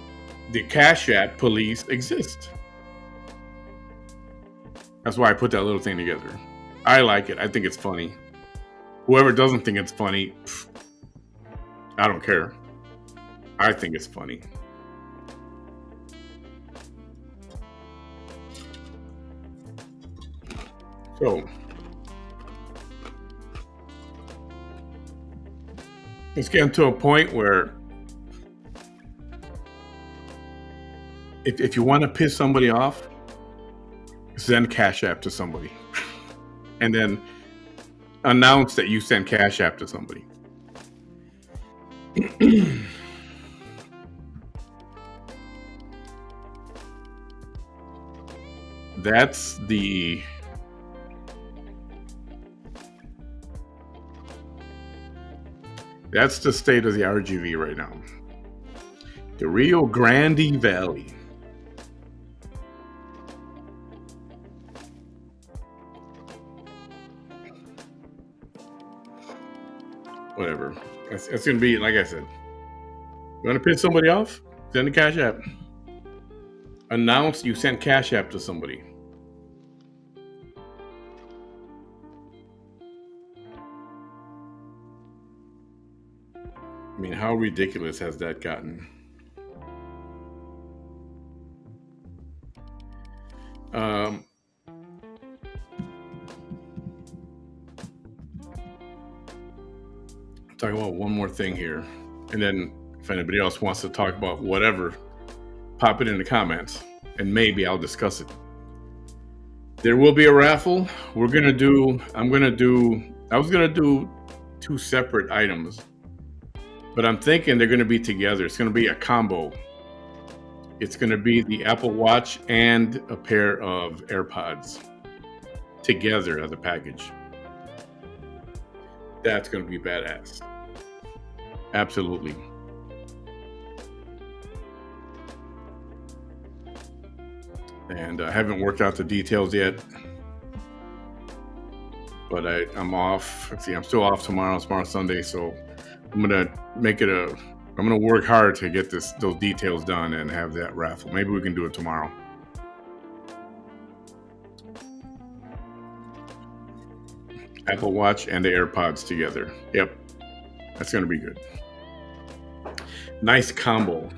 the Cash App police exist. That's why I put that little thing together. I like it. I think it's funny. Whoever doesn't think it's funny, I don't care. I think it's funny. So it's getting to a point where if you want to piss somebody off, send Cash App to somebody. And then announce that you sent Cash App to somebody. That's the state of the RGV right now. The Rio Grande Valley. Whatever. It's going to be, like I said, you want to piss somebody off? Send a Cash App. Announce you sent Cash App to somebody. I mean, how ridiculous has that gotten? Talk about one more thing here, and then if anybody else wants to talk about whatever, pop it in the comments, and maybe I'll discuss it. There will be a raffle. I was gonna do 2 separate items, but I'm thinking they're gonna be together. It's gonna be a combo. It's gonna be the Apple Watch and a pair of AirPods together as a package. That's gonna be badass. Absolutely. And I haven't worked out the details yet, but I'm off. Let's see, I'm still off tomorrow. Tomorrow's Sunday, so I'm gonna work hard to get those details done and have that raffle. Maybe we can do it tomorrow. Apple Watch and the AirPods together. Yep, that's gonna be good. Nice combo.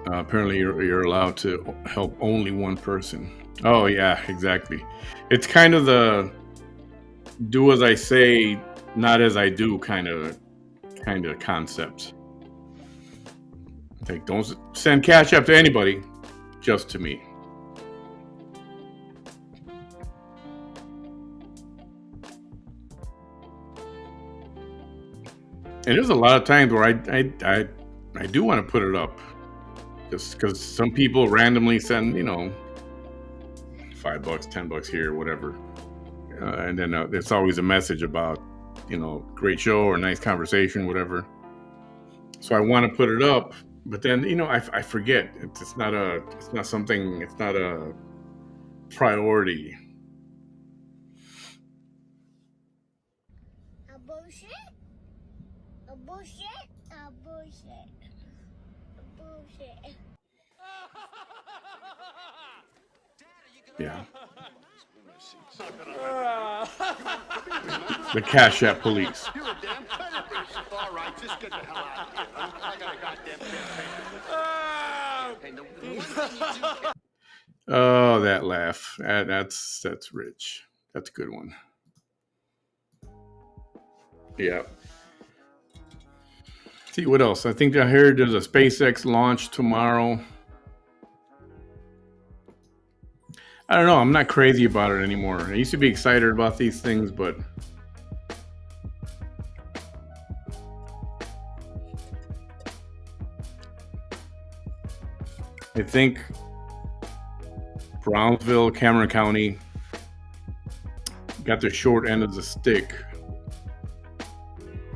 Apparently you're allowed to help only one person. Oh yeah, exactly. It's kind of the do as I say, not as I do kind of concept. Like, don't send Cash App to anybody, just to me. And there's a lot of times where I do want to put it up, just because some people randomly send, $5, $10 here, whatever, and then it's always a message about, great show or nice conversation, whatever. So I want to put it up, but then I forget. It's not a priority. Yeah. The Cash App police. You're a damn credit risk. All right, just get the hell out of here. I got a goddamn campaign. Oh, that laugh. That's rich. That's a good one. Yeah. See, what else? I think I heard there's a SpaceX launch tomorrow. I don't know. I'm not crazy about it anymore. I used to be excited about these things, but I think Brownsville, Cameron County got the short end of the stick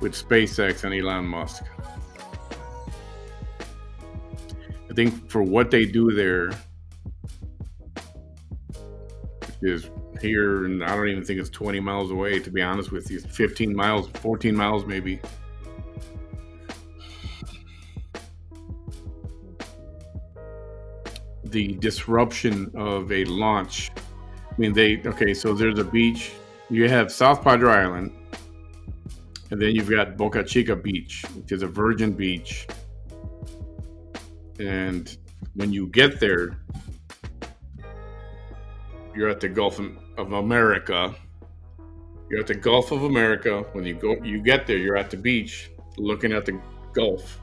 with SpaceX and Elon Musk. I think for what they do there, is here, and I don't even think it's 20 miles away, to be honest with you. 15 miles, 14 miles maybe. The disruption of a launch. I mean, so there's a beach. You have South Padre Island, and then you've got Boca Chica Beach, which is a virgin beach. And when you get there, you're at the Gulf of America. You're at the Gulf of America. When you get there, you're at the beach looking at the Gulf.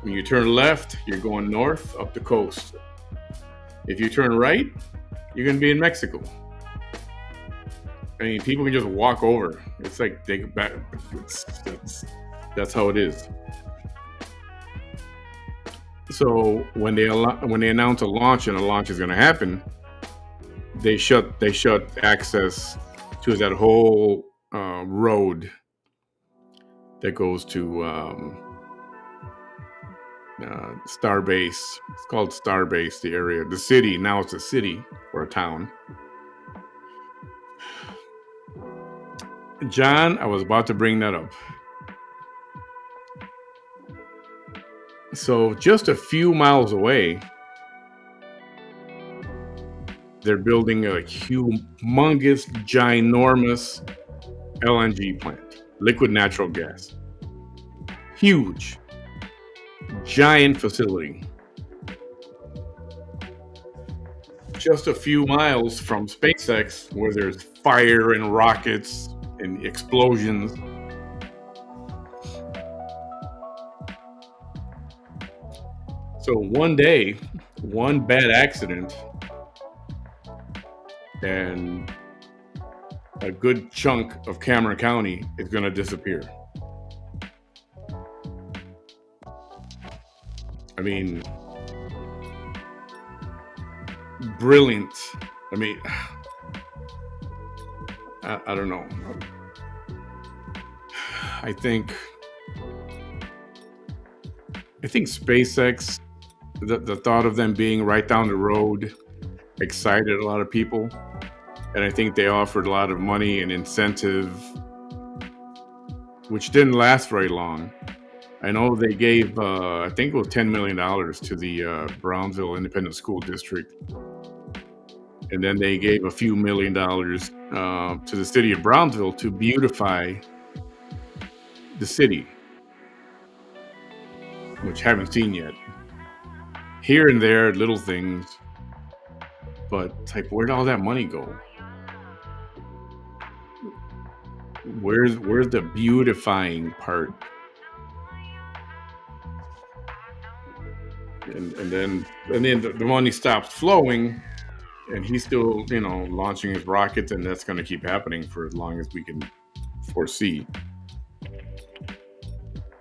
When you turn left, you're going north up the coast. If you turn right, you're going to be in Mexico. I mean, people can just walk over. It's like that's how it is. So when they announce a launch and a launch is going to happen, they shut access to that whole road that goes to Starbase. It's called Starbase, the area, the city. Now it's a city or a town. John, I was about to bring that up. So just a few miles away, they're building a humongous, ginormous LNG plant, liquid natural gas. Huge, giant facility. Just a few miles from SpaceX, where there's fire and rockets and explosions. So one day, one bad accident, and a good chunk of Cameron County is going to disappear. I mean, brilliant. I mean, I don't know. I think SpaceX, the thought of them being right down the road excited a lot of people. And I think they offered a lot of money and incentive, which didn't last very long. I know they gave, I think it was $10 million to the Brownsville Independent School District. And then they gave a few $1 million to the city of Brownsville to beautify the city, which I haven't seen yet. Here and there, little things. But it's like, where'd all that money go? Where's the beautifying part? And then the money stops flowing, and he's still, launching his rockets, and that's going to keep happening for as long as we can foresee.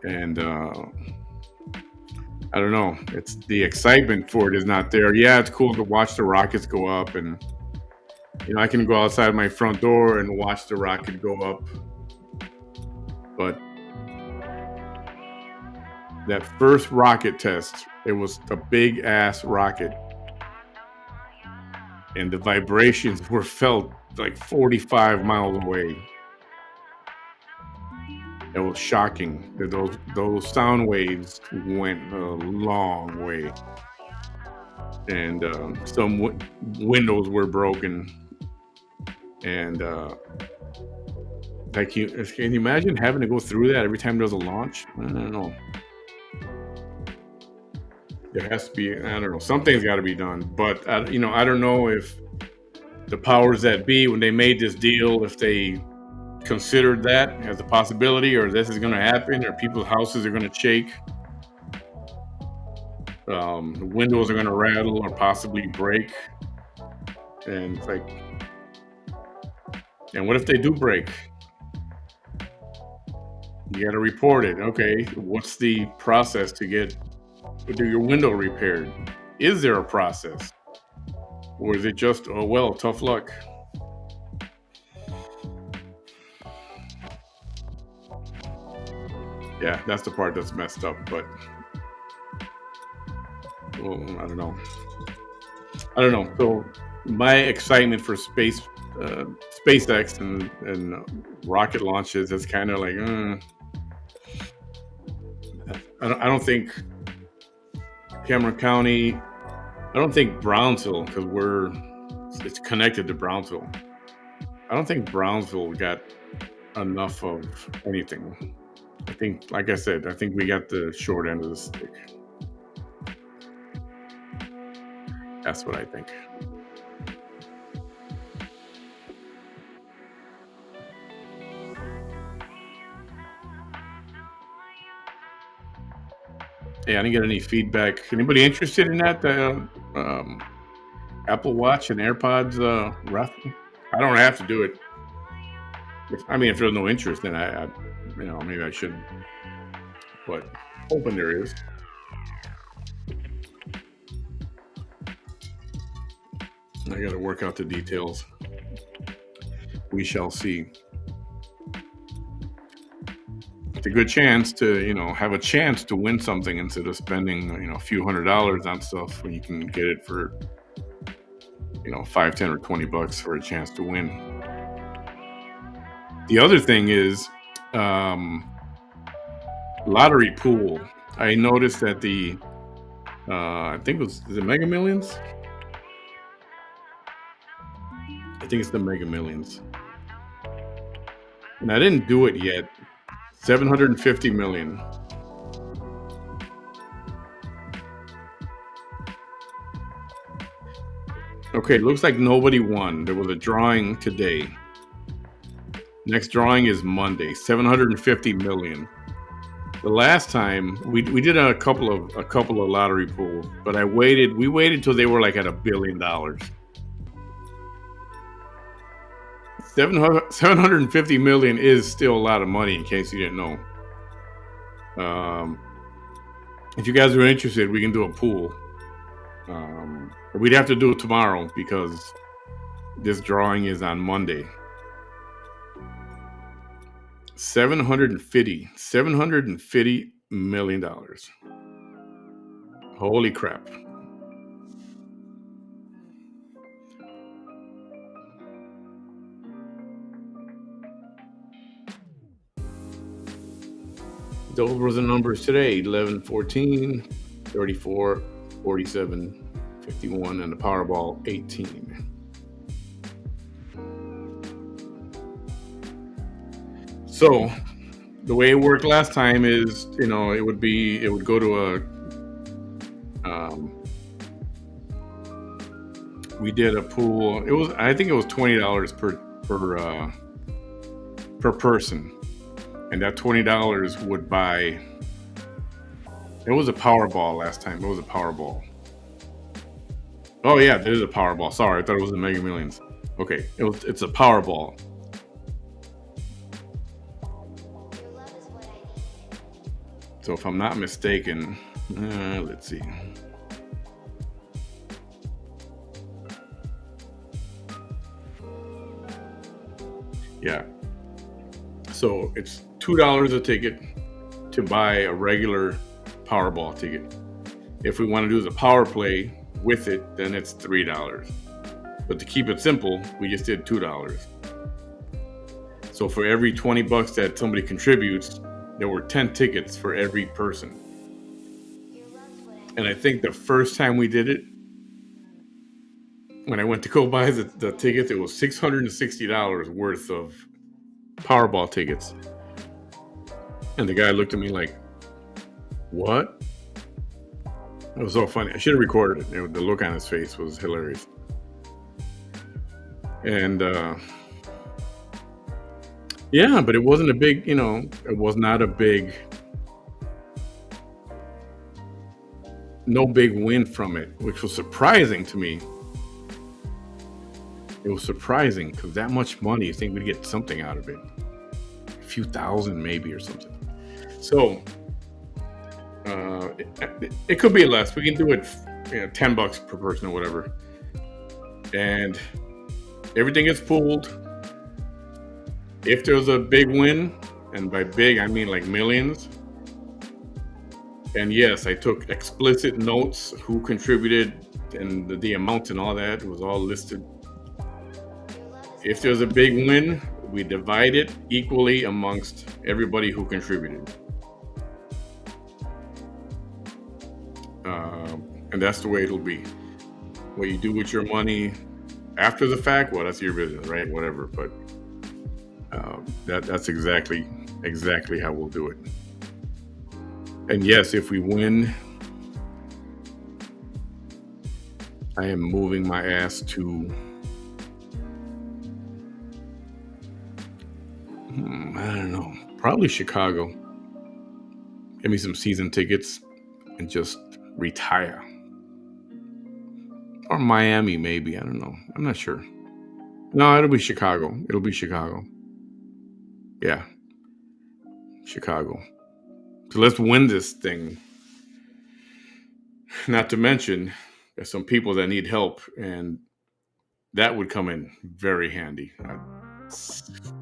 And I don't know. It's the excitement for it is not there. Yeah, it's cool to watch the rockets go up, and I can go outside my front door and watch the rocket go up. But that first rocket test, it was a big ass rocket, and the vibrations were felt like 45 miles away. It was shocking that those sound waves went a long way, and some windows were broken. And can you imagine having to go through that every time there's a launch? I don't know. There has to be, I don't know, something's got to be done. But I don't know if the powers that be, when they made this deal, if they considered that as a possibility, or this is going to happen, or people's houses are going to shake, the windows are going to rattle or possibly break. And it's like, and what if they do break? You got to report it. Okay, what's the process to do your window repaired? Is there a process, or is it just, oh well, tough luck? Yeah, that's the part that's messed up. But I don't know. So my excitement for uh, SpaceX and rocket launches is kind of like, I don't think Cameron County, I don't think Brownsville, because it's connected to Brownsville. I don't think Brownsville got enough of anything. I think, like I said, I think we got the short end of the stick. That's what I think. Yeah, I didn't get any feedback. Anybody interested in that? Apple Watch and AirPods raffle? I don't have to do it. If there's no interest, then I maybe I shouldn't. But hoping there is. I got to work out the details. We shall see. It's a good chance to, have a chance to win something instead of spending, a few $100s on stuff when you can get it for, 5, 10, or $20 for a chance to win. The other thing is lottery pool. I noticed that I think it was the Mega Millions. I think it's the Mega Millions. And I didn't do it yet. 750 million. Okay, looks like nobody won. There was a drawing today. Next drawing is Monday. 750 million. The last time we did a couple of lottery pools, but we waited till they were like at $1 billion. 750 million is still a lot of money, in case you didn't know. If you guys are interested, we can do a pool. We'd have to do it tomorrow because this drawing is on Monday. 750 million dollars. Holy crap. Those were the numbers today: 11, 14, 34, 47, 51, and the Powerball 18. So the way it worked last time is, it would go to we did a pool. I think it was $20 per person. And that $20 would buy. It was a Powerball last time. It was a Powerball. Oh yeah, it is a Powerball. Sorry, I thought it was the Mega Millions. Okay, it's a Powerball. So if I'm not mistaken, let's see. Yeah. So it's $2 a ticket to buy a regular Powerball ticket. If we want to do the power play with it, then it's $3. But to keep it simple, we just did $2. So for every $20 that somebody contributes, there were 10 tickets for every person. And I think the first time we did it, when I went to go buy the tickets, it was $660 worth of Powerball tickets. And the guy looked at me like, what? It was so funny. I should have recorded it. The look on his face was hilarious. And yeah, but it wasn't a big, it was not a big, no big win from it, which was surprising to me. It was surprising because that much money, you think we'd get something out of it. A few thousand maybe or something. So it could be less. We can do it, $10 per person or whatever. And everything gets pooled. If there's a big win, and by big I mean like millions. And yes, I took explicit notes who contributed and the amount and all that was all listed. If there's a big win, we divide it equally amongst everybody who contributed. And that's the way it'll be. What you do with your money after the fact, well, that's your business, right? Whatever. But that's exactly how we'll do it. And yes, if we win, I am moving my ass to I don't know, probably Chicago. Give me some season tickets and just retire. Or Miami, maybe. I don't know. I'm not sure. No, it'll be Chicago. Yeah, Chicago. So let's win this thing. Not to mention, there's some people that need help, and that would come in very handy. I'm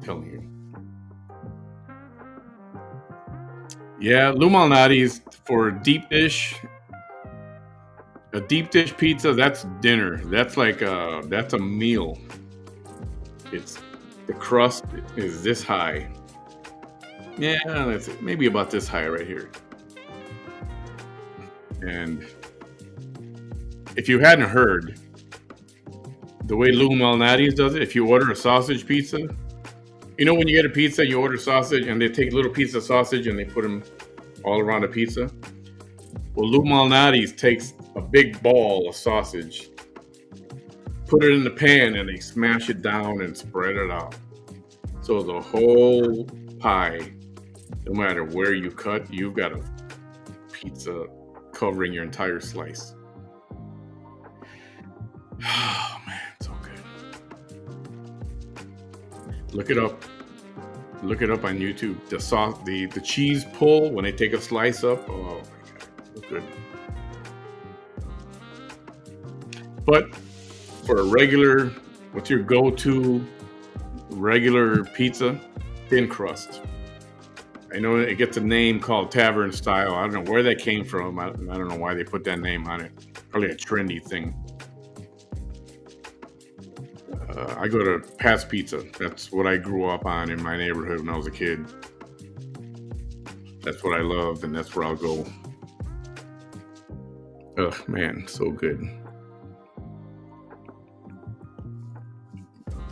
telling you. Yeah, Lou Malnati's for deep dish. A deep dish pizza, that's dinner. That's like that's a meal. It's the crust is this high. Yeah, that's maybe about this high right here. And if you hadn't heard, the way Lou Malnati's does it, if you order a sausage pizza, you know when you get a pizza, you order sausage, and they take little pieces of sausage and they put them all around the pizza. Well, Lou Malnati's takes a big ball of sausage, put it in the pan, and they smash it down and spread it out. So the whole pie, no matter where you cut, you've got a pizza covering your entire slice. Oh man, so good. Look it up. Look it up on YouTube. The sauce, the cheese pull when they take a slice up. Oh my god, so good. But for a regular, what's your go-to regular pizza? Thin crust. I know it gets a name called tavern style. I don't know where that came from. I don't know why they put that name on it. Probably a trendy thing. I go to Pat's Pizza. That's what I grew up on in my neighborhood when I was a kid. That's what I loved, and that's where I'll go. Ugh, man, so good.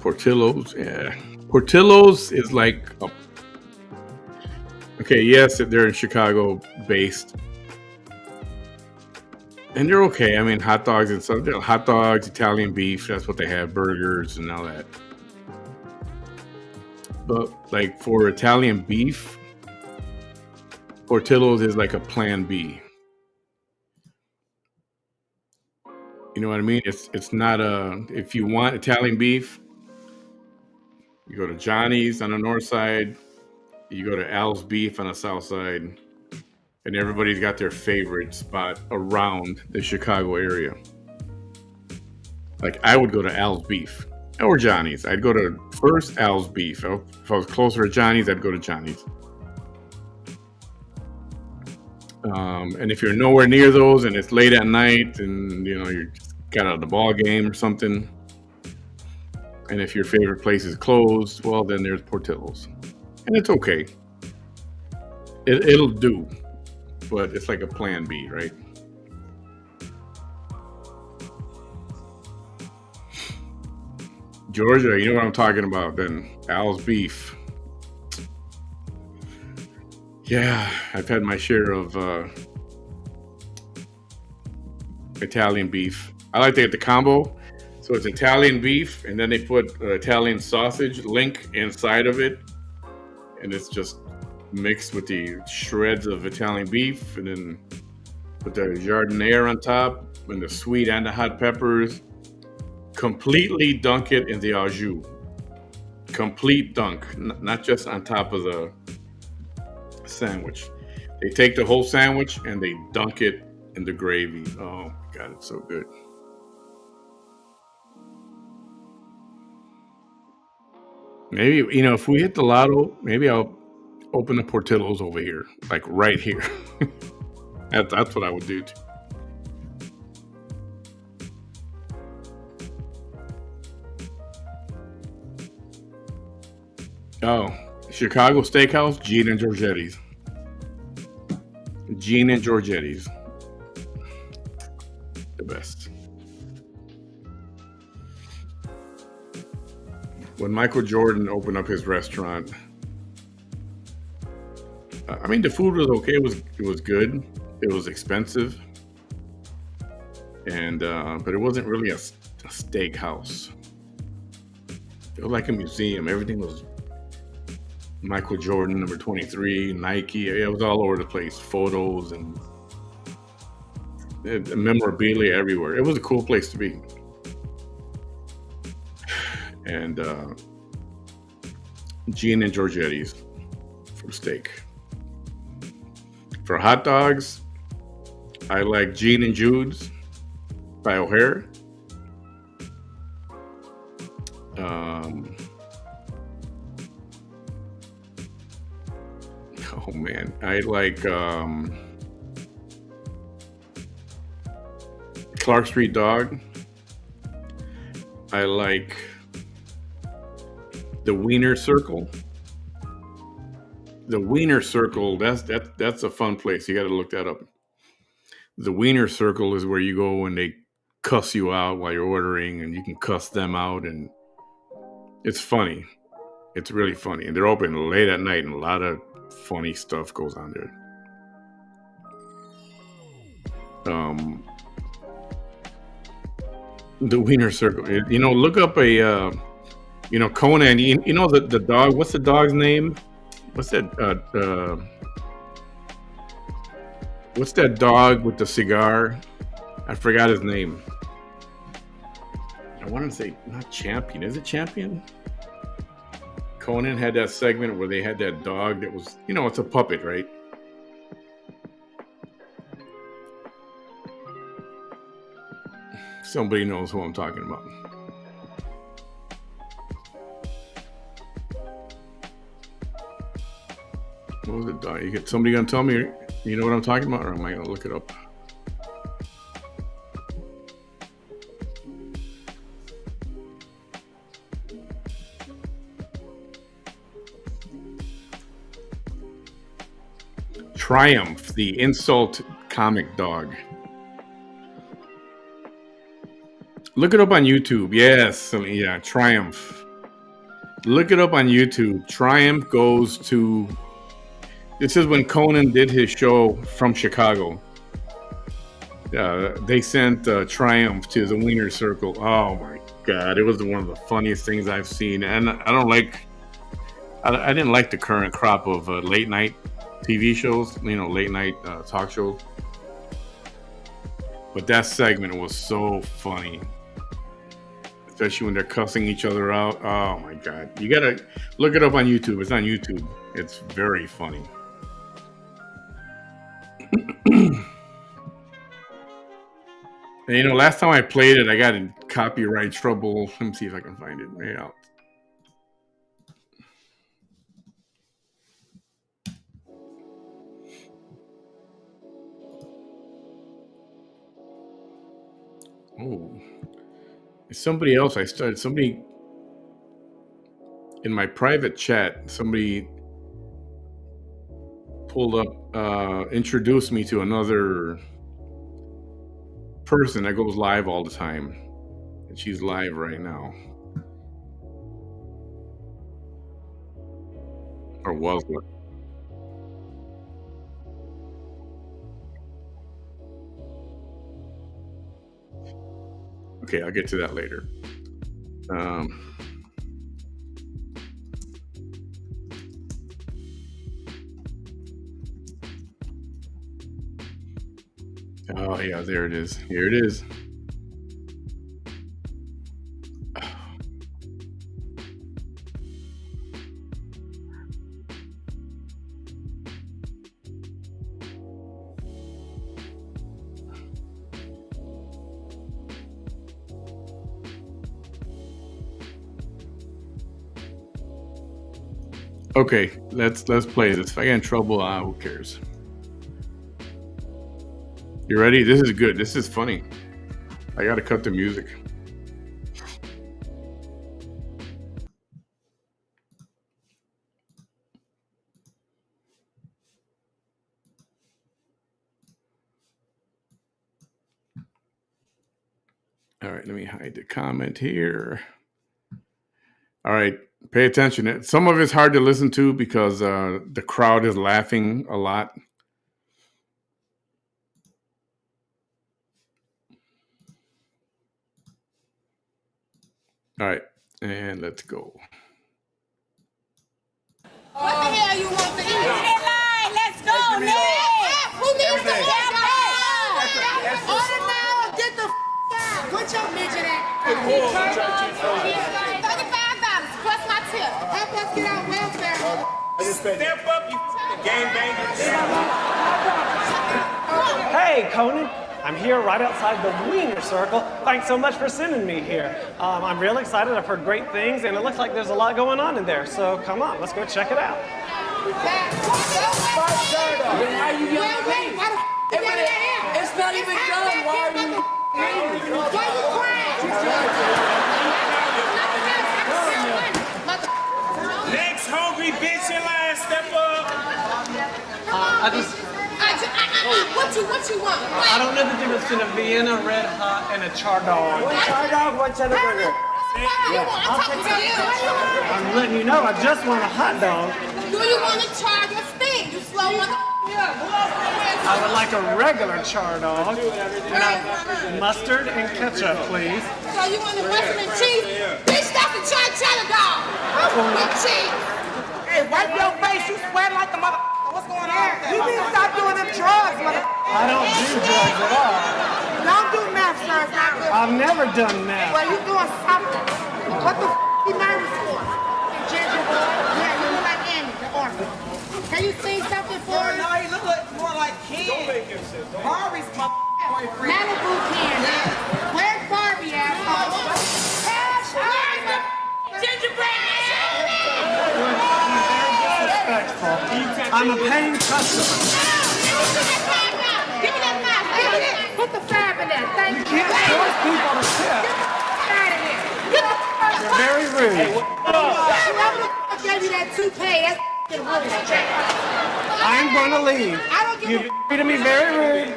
Portillo's, yeah. Portillo's is like okay, yes, they're in Chicago based. And they're okay. I mean, hot dogs and stuff. Hot dogs, Italian beef, that's what they have, burgers and all that. But like for Italian beef, Portillo's is like a plan B. You know what I mean? It's not if you want Italian beef, you go to Johnny's on the north side, you go to Al's Beef on the south side, and everybody's got their favorite spot around the Chicago area. Like I would go to Al's Beef or Johnny's. I'd go to first Al's Beef. If I was closer to Johnny's, I'd go to Johnny's. And if you're nowhere near those and it's late at night and you know you're just got out of the ball game or something, and if your favorite place is closed, well then there's Portillo's, and it's okay. It'll do, but it's like a plan B, right? Georgia, you know what I'm talking about then. Al's Beef. Yeah, I've had my share of Italian beef. I like to get the combo. So it's Italian beef, and then they put Italian sausage link inside of it. And it's just mixed with the shreds of Italian beef, and then put the jardiniere on top, and the sweet and the hot peppers. Completely dunk it in the au jus. Complete dunk, not just on top of the sandwich. They take the whole sandwich and they dunk it in the gravy. Oh my god, it's so good. Maybe, you know, if we hit the lotto, maybe I'll open a Portillo's over here, like right here. That's what I would do too. Oh, Chicago Steakhouse, Gene and Giorgetti's. Gene and Giorgetti's, the best. When Michael Jordan opened up his restaurant, I mean, the food was okay. It was good. It was expensive, and but it wasn't really a steakhouse. It was like a museum. Everything was Michael Jordan, number 23, Nike. It was all over the place. Photos and memorabilia everywhere. It was a cool place to be. And Gene and Giorgetti's for steak. For hot dogs, I like Gene and Jude's by O'Hare. Um, oh man, I like Clark Street Dog. I like the Wiener Circle. The Wiener Circle, that's a fun place. You got to look that up. The Wiener Circle is where you go and they cuss you out while you're ordering, and you can cuss them out, and it's funny. It's really funny, and they're open late at night, and a lot of funny stuff goes on there. The Wiener Circle. Look up a Conan. You know the dog. What's the dog's name? What's that? What's that dog with the cigar? I forgot his name. I want to say not Champion. Is it Champion? Conan had that segment where they had that dog that was, it's a puppet, right? Somebody knows who I'm talking about. What was it, dog? Somebody gonna tell me? You know what I'm talking about, or am I gonna look it up? Triumph, the insult comic dog. Look it up on YouTube. Yes, yeah, Triumph. Look it up on YouTube. Triumph goes to. This is when Conan did his show from Chicago. They sent Triumph to the Wiener Circle. Oh my God, it was one of the funniest things I've seen. And I didn't like the current crop of late night TV shows, late night talk shows. But that segment was so funny, especially when they're cussing each other out. Oh my God, you gotta look it up on YouTube. It's on YouTube. It's very funny. And last time I played it, I got in copyright trouble. Let me see if I can find it. Yeah. Oh, somebody else. Somebody in my private chat. Somebody pulled up, introduced me to another person that goes live all the time, and she's live right now, or was it? Okay, I'll get to that later. Oh yeah, there it is. Here it is. Okay, let's play this. If I get in trouble, who cares? You ready? This is good. This is funny. I gotta cut the music. All right, let me hide the comment here. All right, pay attention. Some of it's hard to listen to because the crowd is laughing a lot. All right, and let's go. What the hell you want to eat? Get in line. Let's go, Ned. Who needs to get out? Order now. Get the out. Put your midget at. $35 plus my tip. Help us get out welfare. Step up, you gangbangers. Hey, Conan. I'm here right outside the Wiener Circle. Thanks so much for sending me here. I'm real excited. I've heard great things, and it looks like there's a lot going on in there. So come on, let's go check it out. Why are you yelling at me? It's not even done. Why are you angry? Why you crying? Next hungry bitch in line, step up. What you want? I don't know the difference between a Vienna Red Hot and a char dog. One char dog, one cheddar burger. I'm talking to you. I'm letting you know I just want a hot dog. Do you want to charge your thing? You slow mother. I would like a regular char dog. And mustard and ketchup, please. So you want the mustard and cheese? Bitch, that's a cheddar dog. With cheese. Hey, wipe your face. You sweat like the mother. What's going on? You need to stop doing them drugs, mother. I don't do drugs at all. Don't do meth, sir. It's not good. I've never done that. Well, you doing something. What the you nervous for? Ginger boy. Yeah, you look like Annie, the orphan. Can you sing something for us? No, he look more like Ken. Don't make him sit. Barbie's my boyfriend. Malibu Ken. Where's Barbie at? Gingerbread I'm a paying customer. Give me that knife. Put the fab in there. Thank you. You can't force people to tip. Out of here. Get the You're very rude. Whoever the gave you that toupee, that's I'm going to leave. I don't give You treated me very rude.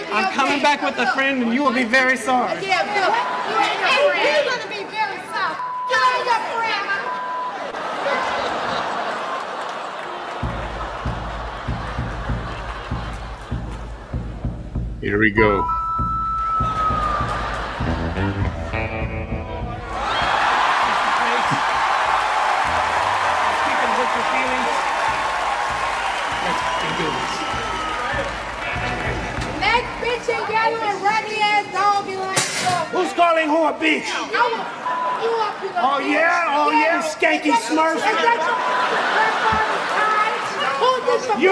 I'm coming back with a friend, and you will be very sorry. Yeah, Bill. You're going to be very soft. You're your friend. Here we go. Next bitch in yellow and raggedy ass dog be like, Who's calling who a bitch? oh yeah, skanky smurf. You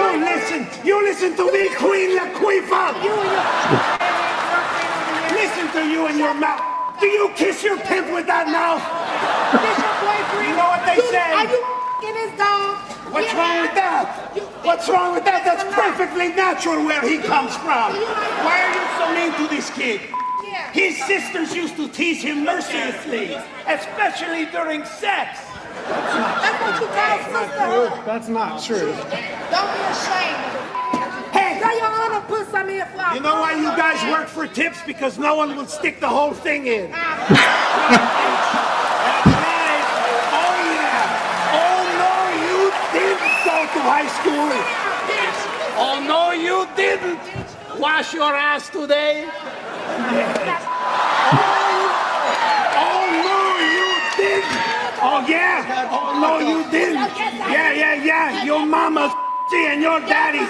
listen to me, Queen Laquifa. Listen to you in your mouth. Do you kiss your pimp with that mouth? You know what they say? Are you in his dog? What's wrong with that? What's wrong with that? That's perfectly natural where he comes from. Why are you so mean to this kid? Yeah. His sisters used to tease him mercilessly, especially during sex. That's what you call sisterhood. That's not true. Don't be ashamed. Hey, Tell your honor put some in for you know why you guys work for tips? Because no one will stick the whole thing in. That's right. Oh yeah. Oh no, you didn't go to high school. Oh no, you didn't wash your ass today. Oh no, you didn't. Oh yeah. Oh no, you didn't. Yeah. Your mama's and your daddy's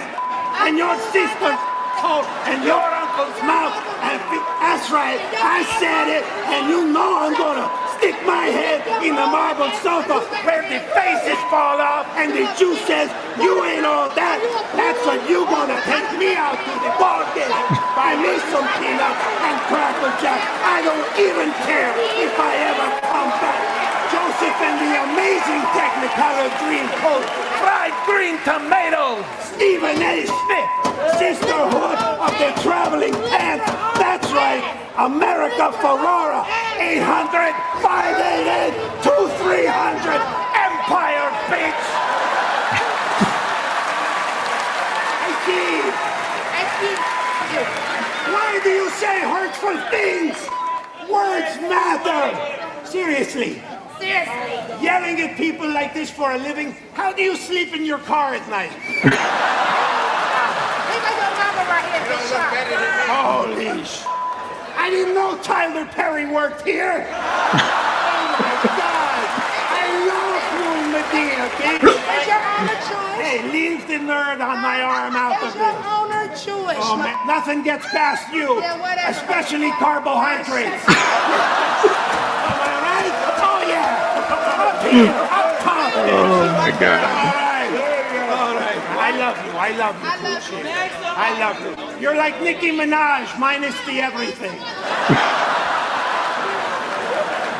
and your sister's coat and your uncle's mouth. And that's right. I said it, and you know I'm gonna stick my head in the marble sofa where the faces fall off and the juice says you ain't all that. That's when you gonna take me out to the ball game. Buy me some peanuts and Cracker Jack. I don't even care if I ever come back. Joseph and the amazing Technicolor green coat, fried green tomatoes, Stephen A. Smith, Sisterhood of the Traveling Pants. That's right, America Ferrara, 800-588-2300, Empire, bitch. Why do you say hurtful things? Words matter. Seriously. Seriously. Yelling at people like this for a living? How do you sleep in your car at night? Look at your mama right here. You don't look better than me. Holy sh! I didn't know Tyler Perry worked here. Oh my God! I love you, Medea, bitch. It's your owner choice. Hey, leave the nerd on my arm out It's of your it. owner choice. Oh man, nothing gets past you, Yeah, whatever. especially carbohydrates. Am I right? Oh yeah. Up here, up top. Oh my God. All right. I love you. I love you. I love you. I love you. You're like Nicki Minaj minus the everything.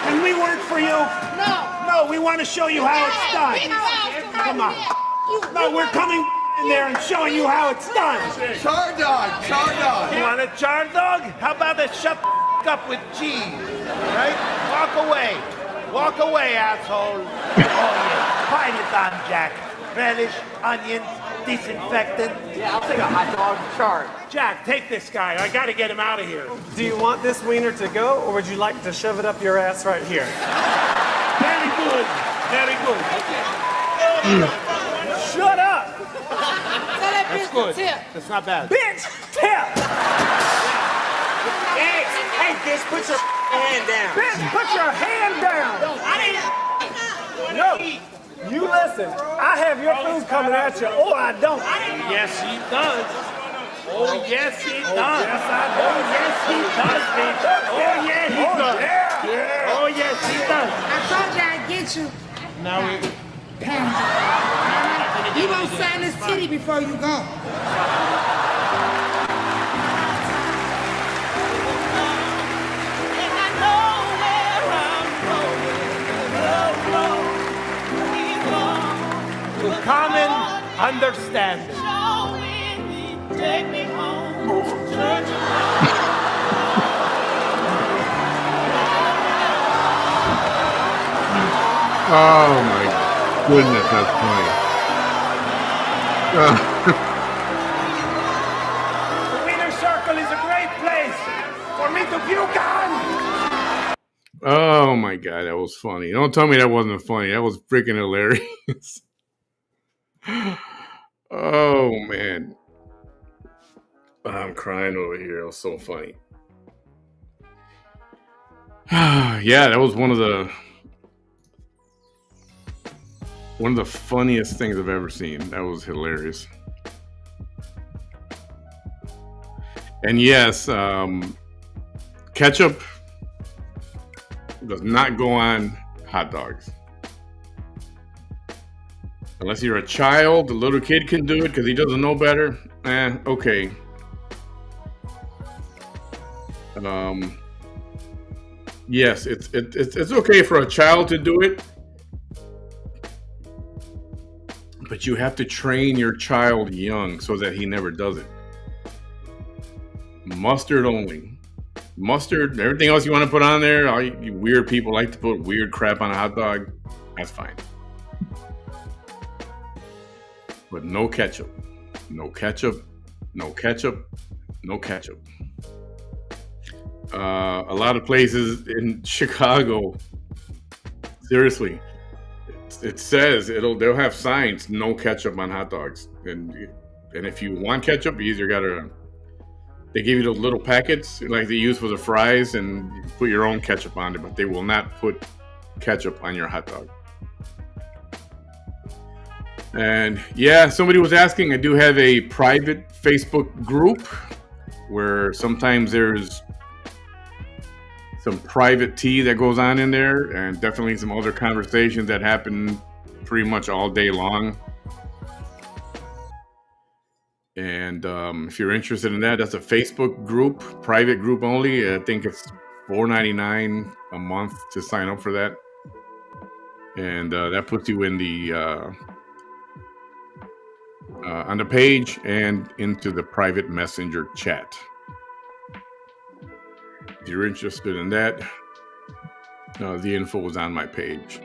Can we work for you? No. No, we want to show you how it's done. Come on. No, we're coming in there and showing you how it's done. Char dog, char dog. You want a char dog? How about a shut up with cheese? Right? Walk away. Walk away, asshole. Oh, yeah. Pile it on, Jack. Relish, onions, disinfectant. Yeah, I'll take a hot dog chart. Jack, take this guy. I gotta get him out of here. Do you want this wiener to go, or would you like to shove it up your ass right here? Very good. Very good. Shut up! Tell that That's bitch good. to tip. That's not bad. Bitch! Tip! Hey, bitch, put your hand down. Bitch, put your hand down! No, you listen. I have your food coming at you, or I don't. Yes, he does. Oh, yes, he does. yes, I do. Oh, yes, he does, bitch. Oh, yeah, he does. Yeah. Oh, yes, he does. I told you I'd get you. Now we... You gonna sign this titty before you go. To common understanding. Oh my goodness, that's funny. The Wiener Circle is a great place for me to puke on. Oh my God, that was funny. Don't tell me that wasn't funny. That was freaking hilarious. Oh man. I'm crying over here. It was so funny. Yeah, that was one of the funniest things I've ever seen. That was hilarious. And yes, ketchup does not go on hot dogs. Unless you're a child, the little kid can do it because he doesn't know better. Okay. Yes, it's okay for a child to do it, but you have to train your child young so that he never does it. Mustard only. Mustard, everything else you want to put on there, all you weird people like to put weird crap on a hot dog, that's fine. But no ketchup. No ketchup. No ketchup. No ketchup. A lot of places in Chicago, seriously, it says they'll have signs, no ketchup on hot dogs. And if you want ketchup, you either gotta, they give you those little packets like they use for the fries, and you put your own ketchup on it, but they will not put ketchup on your hot dog. And yeah, somebody was asking, I do have a private Facebook group where sometimes there's some private tea that goes on in there, and definitely some other conversations that happen pretty much all day long. And if you're interested in that, that's a Facebook group, private group only. I think it's $4.99 a month to sign up for that. And that puts you in the on the page and into the private messenger chat. If you're interested in that, the info is on my page,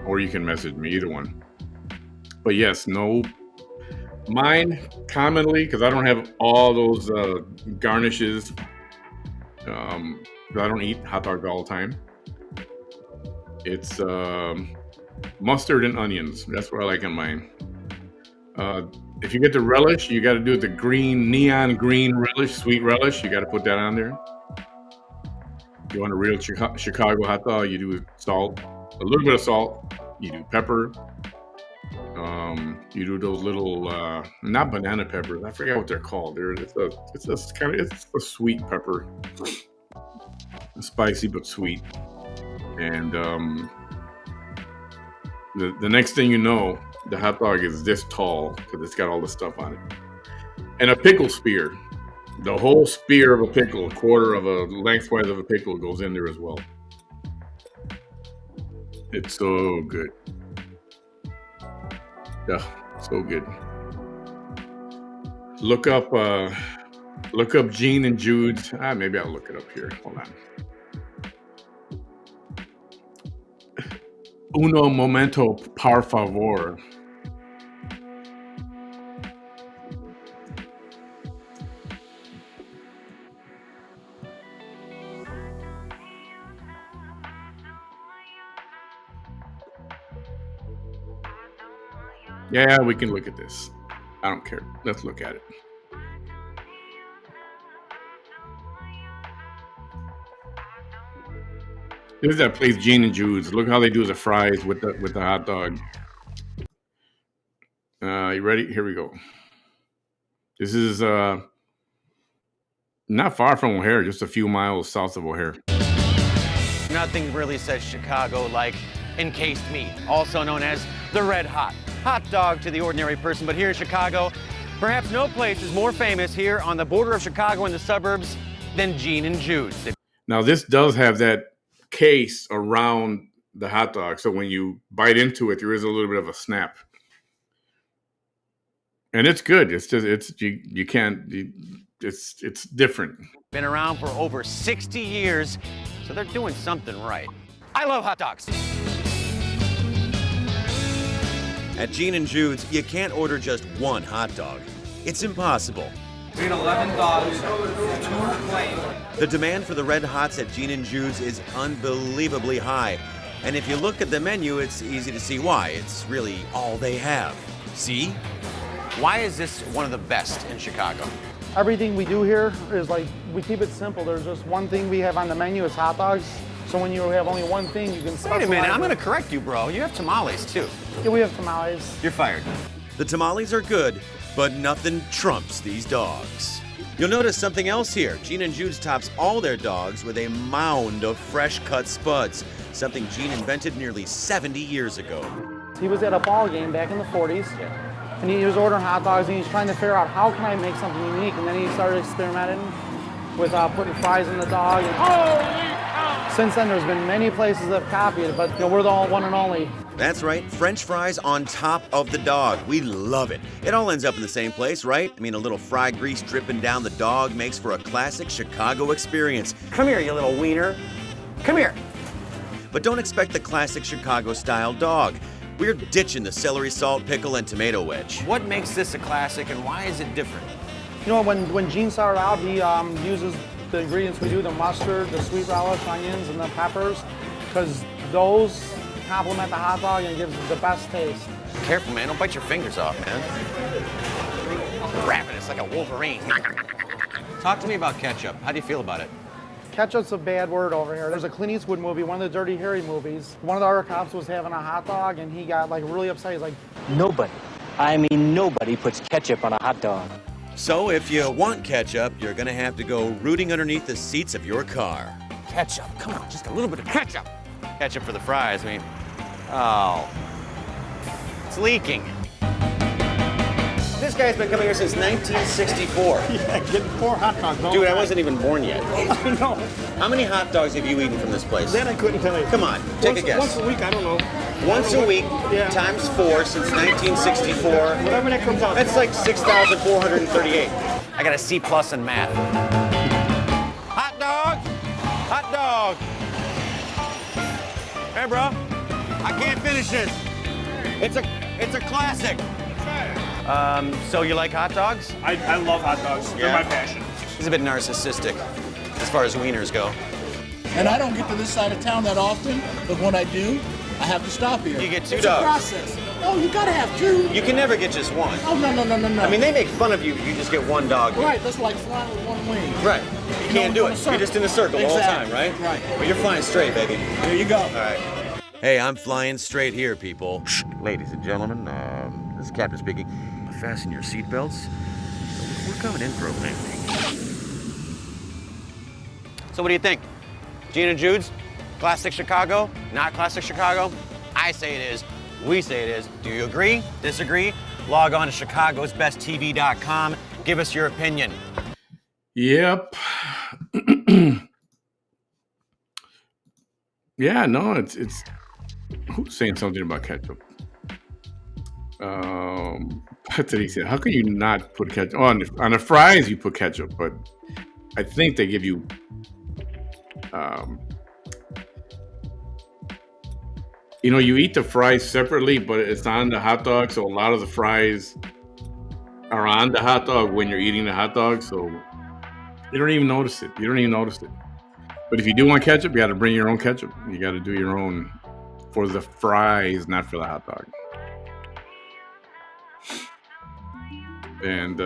or you can message me, either one. But yes, no, mine commonly, because I don't have all those garnishes, 'Cause I don't eat hot dogs all the time. It's mustard and onions. That's what I like on mine. If you get the relish, you got to do the green, neon green relish, sweet relish. You got to put that on there. If you want a real Chicago hot dog, you do salt, a little bit of salt. You do pepper. You do those little, not banana peppers. I forget what they're called. It's a sweet pepper, spicy but sweet. And the next thing you know, the hot dog is this tall because it's got all the stuff on it. And a pickle spear. The whole spear of a pickle, a quarter of a lengthwise of a pickle goes in there as well. It's so good. Yeah, so good. Look up Gene and Jude's. Maybe I'll look it up here. Hold on. Uno momento, por favor. Yeah, we can look at this. I don't care. Let's look at it. This is that place, Gene and Jude's. Look how they do the fries with the hot dog. You ready? Here we go. This is not far from O'Hare, just a few miles south of O'Hare. Nothing really says Chicago like encased meat, also known as the Red Hot. Hot dog to the ordinary person, but here in Chicago, perhaps no place is more famous here on the border of Chicago and the suburbs than Gene and Jude's. Now, this does have that case around the hot dog, so when you bite into it, there is a little bit of a snap. And it's good. It's just, it's different. Been around for over 60 years, so they're doing something right. I love hot dogs. At Gene and Jude's, you can't order just one hot dog. It's impossible. We had 11 dogs, 2 plain. The demand for the Red Hots at Gene and Jude's is unbelievably high. And if you look at the menu, it's easy to see why. It's really all they have. See? Why is this one of the best in Chicago? Everything we do here is like, we keep it simple. There's just one thing we have on the menu is hot dogs. So when you have only one thing, you can specialize. Wait a minute, I'm going to correct you, bro. You have tamales, too. Yeah, we have tamales. You're fired. The tamales are good, but nothing trumps these dogs. You'll notice something else here. Gene and Jude's tops all their dogs with a mound of fresh-cut spuds, something Gene invented nearly 70 years ago. He was at a ball game back in the 40s, and he was ordering hot dogs, and he was trying to figure out how can I make something unique, and then he started experimenting with putting fries in the dog. And since then, there's been many places that have copied it, but we're the one and only. That's right, French fries on top of the dog. We love it. It all ends up in the same place, right? I mean, a little fry grease dripping down the dog makes for a classic Chicago experience. Come here, you little wiener. Come here. But don't expect the classic Chicago-style dog. We're ditching the celery salt, pickle, and tomato wedge. What makes this a classic, and why is it different? You know, when Gene started out, he uses the ingredients we do, the mustard, the sweet relish, onions, and the peppers, because those complement the hot dog and gives it the best taste. Careful, man. Don't bite your fingers off, man. Ravenous like a wolverine. Talk to me about ketchup. How do you feel about it? Ketchup's a bad word over here. There's a Clint Eastwood movie, one of the Dirty Harry movies. One of the other cops was having a hot dog, and he got like really upset. He's like, nobody puts ketchup on a hot dog. So if you want ketchup, you're gonna have to go rooting underneath the seats of your car. Ketchup, come on, just a little bit of ketchup. Ketchup for the fries, I mean, oh, it's leaking. This guy's been coming here since 1964. Yeah, getting 4 hot dogs. Dude, I wasn't even born yet. I know. How many hot dogs have you eaten from this place? That I couldn't tell you. Come on, take a guess. Once a week, I don't know. Once a week, yeah. times 4 since 1964. Whatever that comes out. That's like 6,438. I got a C+ in math. Hot dog! Hot dog! Hey, bro. I can't finish this. It's a classic. So you like hot dogs? I love hot dogs. They're my passion. He's a bit narcissistic. as far as wieners go. And I don't get to this side of town that often, but when I do, I have to stop here. You get two it's dogs. A process. No, you gotta have two. You can never get just one. Oh, no. I mean, they make fun of you. You just get one dog. Right, that's like flying with one wing. Right. You can't do it. You're just in a circle the whole time, Exactly. right? Right. But you're flying straight, baby. There you go. All right. Hey, I'm flying straight here, people. Ladies and gentlemen, this is Captain speaking. Fasten your seatbelts. We're coming in for a landing. So what do you think? Gene and Jude's? Classic Chicago? Not classic Chicago? I say it is. We say it is. Do you agree? Disagree? Log on to chicagosbesttv.com. Give us your opinion. Yep. Yeah, no, it's who's saying something about ketchup? What did he say? How can you not put ketchup on the fries? You put ketchup, but I think they give you you eat the fries separately, but it's on the hot dog, so a lot of the fries are on the hot dog when you're eating the hot dog, so you don't even notice it. But if you do want ketchup, you got to bring your own ketchup. You got to do your own for the fries, not for the hot dog. And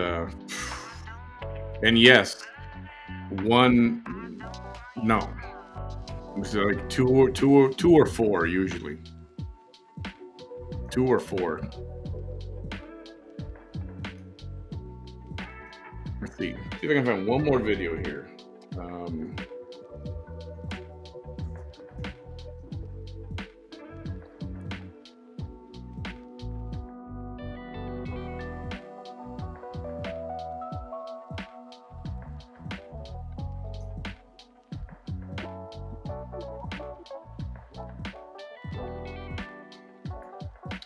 yes, it's like two or four usually. 2 or 4. Let's see if I can find one more video here.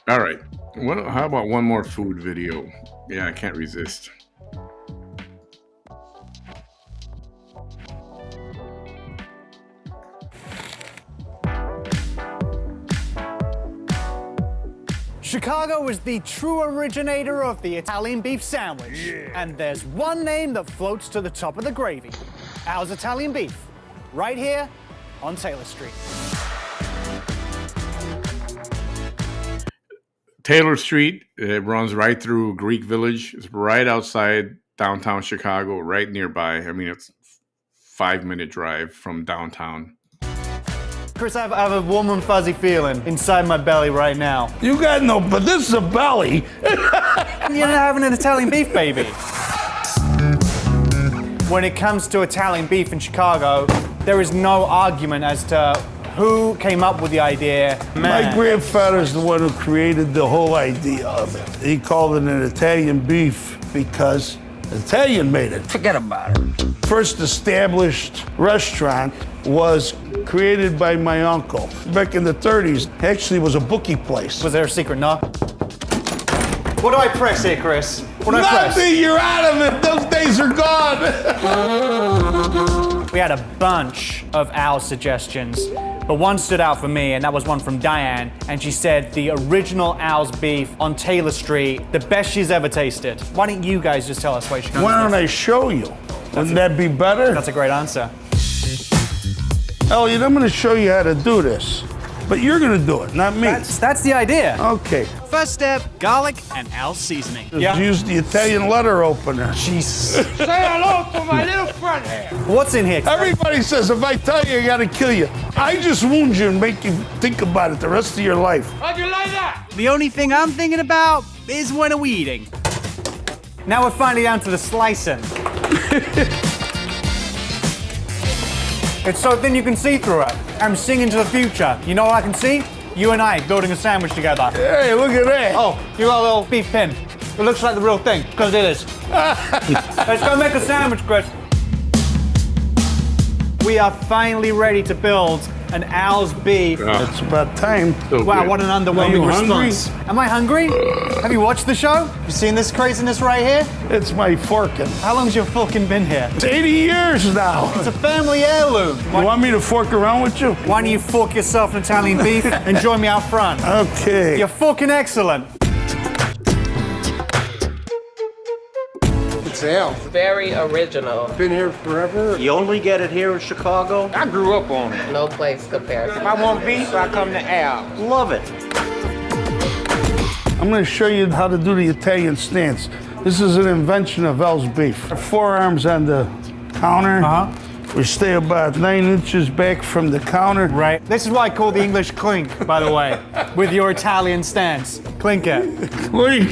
All right. How about one more food video? Yeah, I can't resist. Chicago is the true originator of the Italian beef sandwich. And there's one name that floats to the top of the gravy. Al's Italian Beef, right here on Taylor Street. Taylor Street, it runs right through Greek Village. It's right outside downtown Chicago, right nearby. I mean, it's a 5-minute drive from downtown. Chris, I have a warm and fuzzy feeling inside my belly right now. You got but this is a belly. You're not having an Italian beef, baby. When it comes to Italian beef in Chicago, there is no argument as to who came up with the idea. My grandfather's the one who created the whole idea of it. He called it an Italian beef because an Italian made it. Forget about it. First established restaurant was created by my uncle back in the 30s. Actually, it was a bookie place. Was there a secret knock? What do I press here, Chris? What do I press? Nothing, you're out of it. Those days are gone. We had a bunch of Al's suggestions, but one stood out for me, and that was one from Diane, and she said the original Al's beef on Taylor Street, the best she's ever tasted. Why don't you guys just tell us why you should come? Why don't I show you? Wouldn't that be better? That's a great answer. Elliot, I'm going to show you how to do this, but you're going to do it, not me. That's the idea. Okay. First step, garlic and Al's seasoning. Just use the Italian letter opener. Jesus. Say hello to my little friend here. What's in here? Everybody says if I tell you, I got to kill you. I just wound you and make you think about it the rest of your life. How'd you like that? The only thing I'm thinking about is when are we eating? Now we're finally down to the slicing. It's so thin you can see through it. I'm seeing into the future. You know what I can see? You and I building a sandwich together. Hey, look at that. Oh, you got a little beef pin. It looks like the real thing, because it is. Let's go make a sandwich, Chris. We are finally ready to build an Al's beef. It's about time. Wow, what an underwhelming response. Am I hungry? Have you watched the show? You seen this craziness right here? It's my forking. How long's your forking been here? It's 80 years now. It's a family heirloom. You want me to fork around with you? Why don't you fork yourself an Italian beef and join me out front? Okay. You're forking excellent. It's myself. Very original. Been here forever. You only get it here in Chicago? I grew up on it. No place compares. If I want beef, I come to Al. Love it. I'm going to show you how to do the Italian stance. This is an invention of Al's beef. Forearms on the counter. We stay about 9 inches back from the counter. Right. This is what I call the English clink, by the way, with your Italian stance. Clink it. Clink.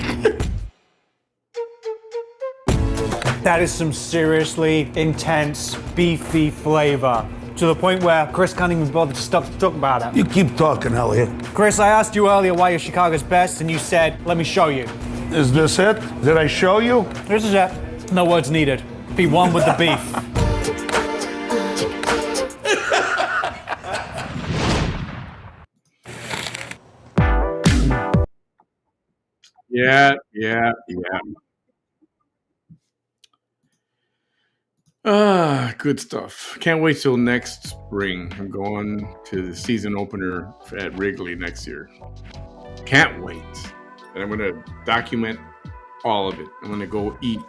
That is some seriously intense, beefy flavor. To the point where Chris can't even bother to talk about it. You keep talking, Elliot. Chris, I asked you earlier why you're Chicago's best, and you said, let me show you. Is this it? Did I show you? This is it. No words needed. Be one with the beef. Yeah. Good stuff. Can't wait till next spring. I'm going to the season opener at Wrigley next year. Can't wait. And I'm going to document all of it. I'm going to go eat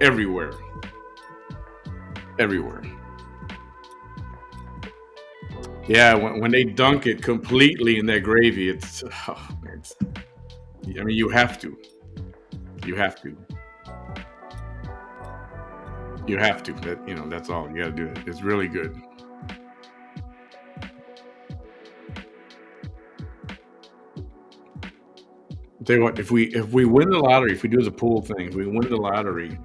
everywhere. Everywhere. Yeah, when they dunk it completely in that gravy, it's I mean, you have to. You have to. You have to. That's all. You got to do it. It's really good. Tell you what, if we win the lottery, if we do the pool thing, if we win the lottery,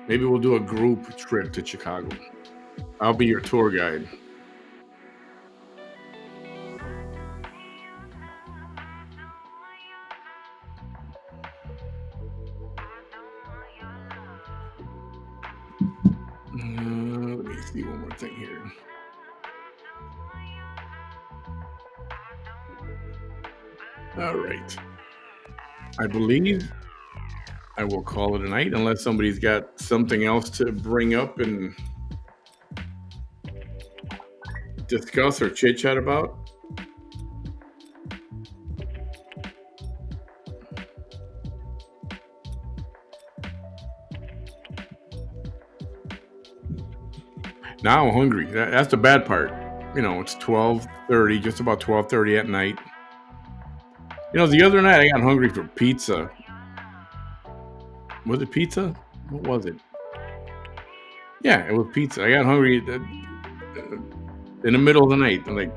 maybe we'll do a group trip to Chicago. I'll be your tour guide. Let me see one more thing here. All right. I believe I will call it a night unless somebody's got something else to bring up and discuss or chit-chat about. Now I'm hungry. That's the bad part. It's 12:30, just about 12:30 at night. The other night I got hungry for pizza. Was it pizza? What was it? Yeah, it was pizza. I got hungry in the middle of the night. I'm like,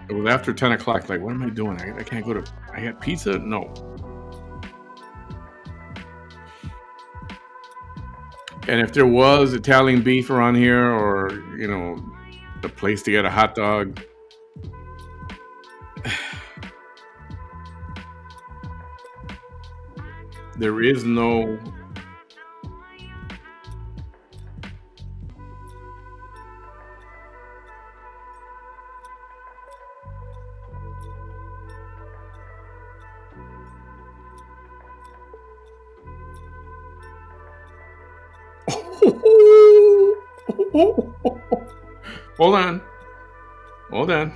it was after 10 o'clock. Like, what am I doing? I can't go to... I got pizza? No. And if there was Italian beef around here or, a place to get a hot dog, there is no... Hold on.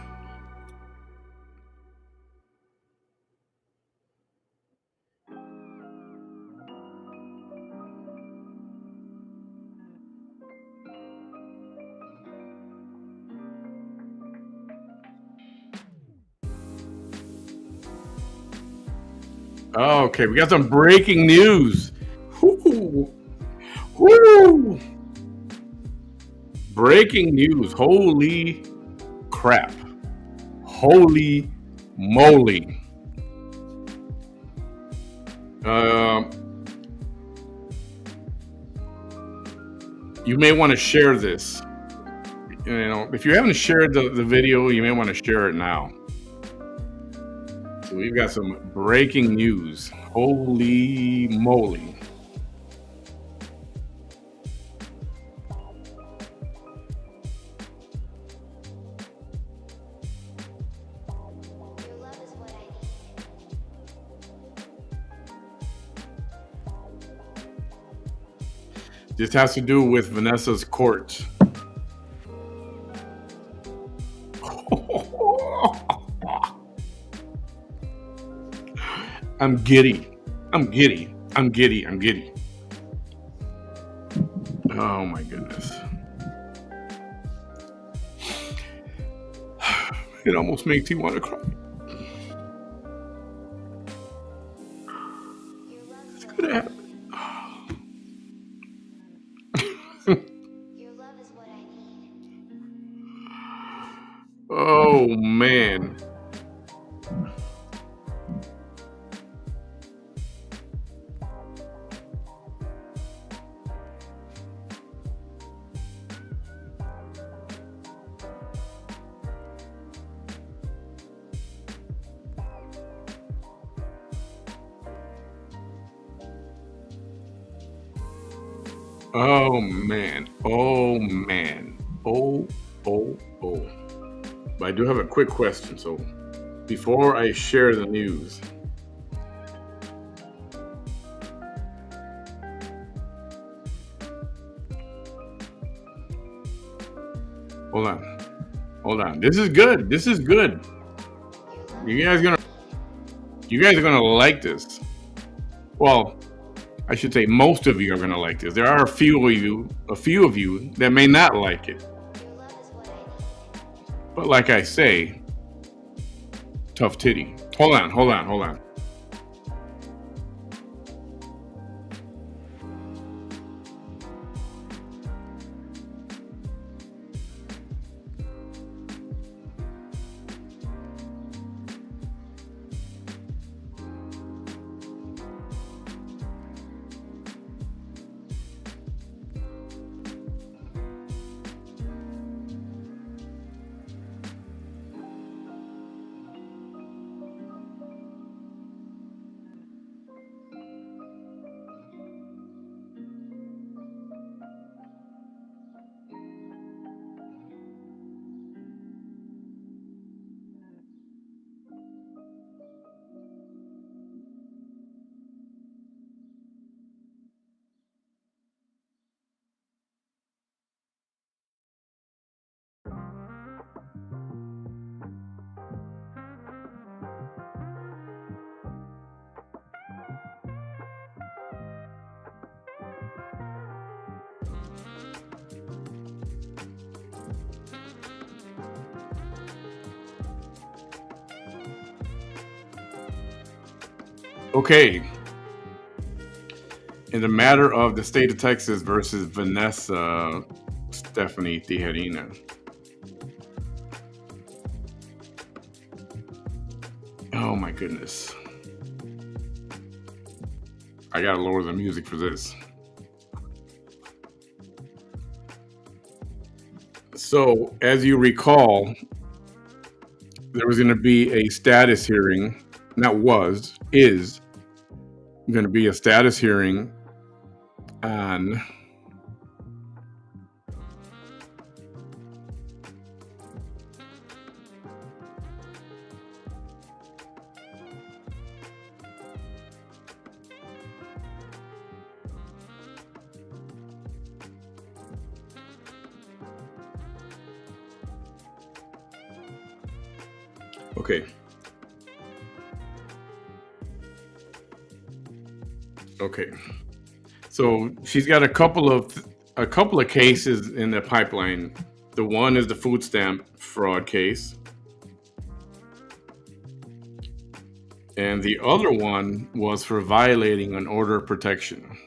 Okay, we got some breaking news. Woo! Breaking news. Holy crap. Holy moly. You may want to share this. If you haven't shared the video, you may want to share it now. So we've got some breaking news. Holy moly. This has to do with Vanessa's court. I'm giddy. It almost makes you want to cry. It's gonna happen. Oh man. Oh man. Oh man. Oh. But I do have a quick question. So before I share the news, hold on. This is good. You guys are gonna like this. Well, I should say most of you are gonna like this. There are a few of you that may not like it. But like I say, tough titty. Hold on. Okay. In the matter of the state of Texas versus Vanessa Stephanie Tijerina. Oh my goodness. I gotta lower the music for this. So, as you recall, there was going to be a status hearing. Is going to be a status hearing on Okay. So she's got a couple of cases in the pipeline. The one is the food stamp fraud case. And the other one was for violating an order of protection.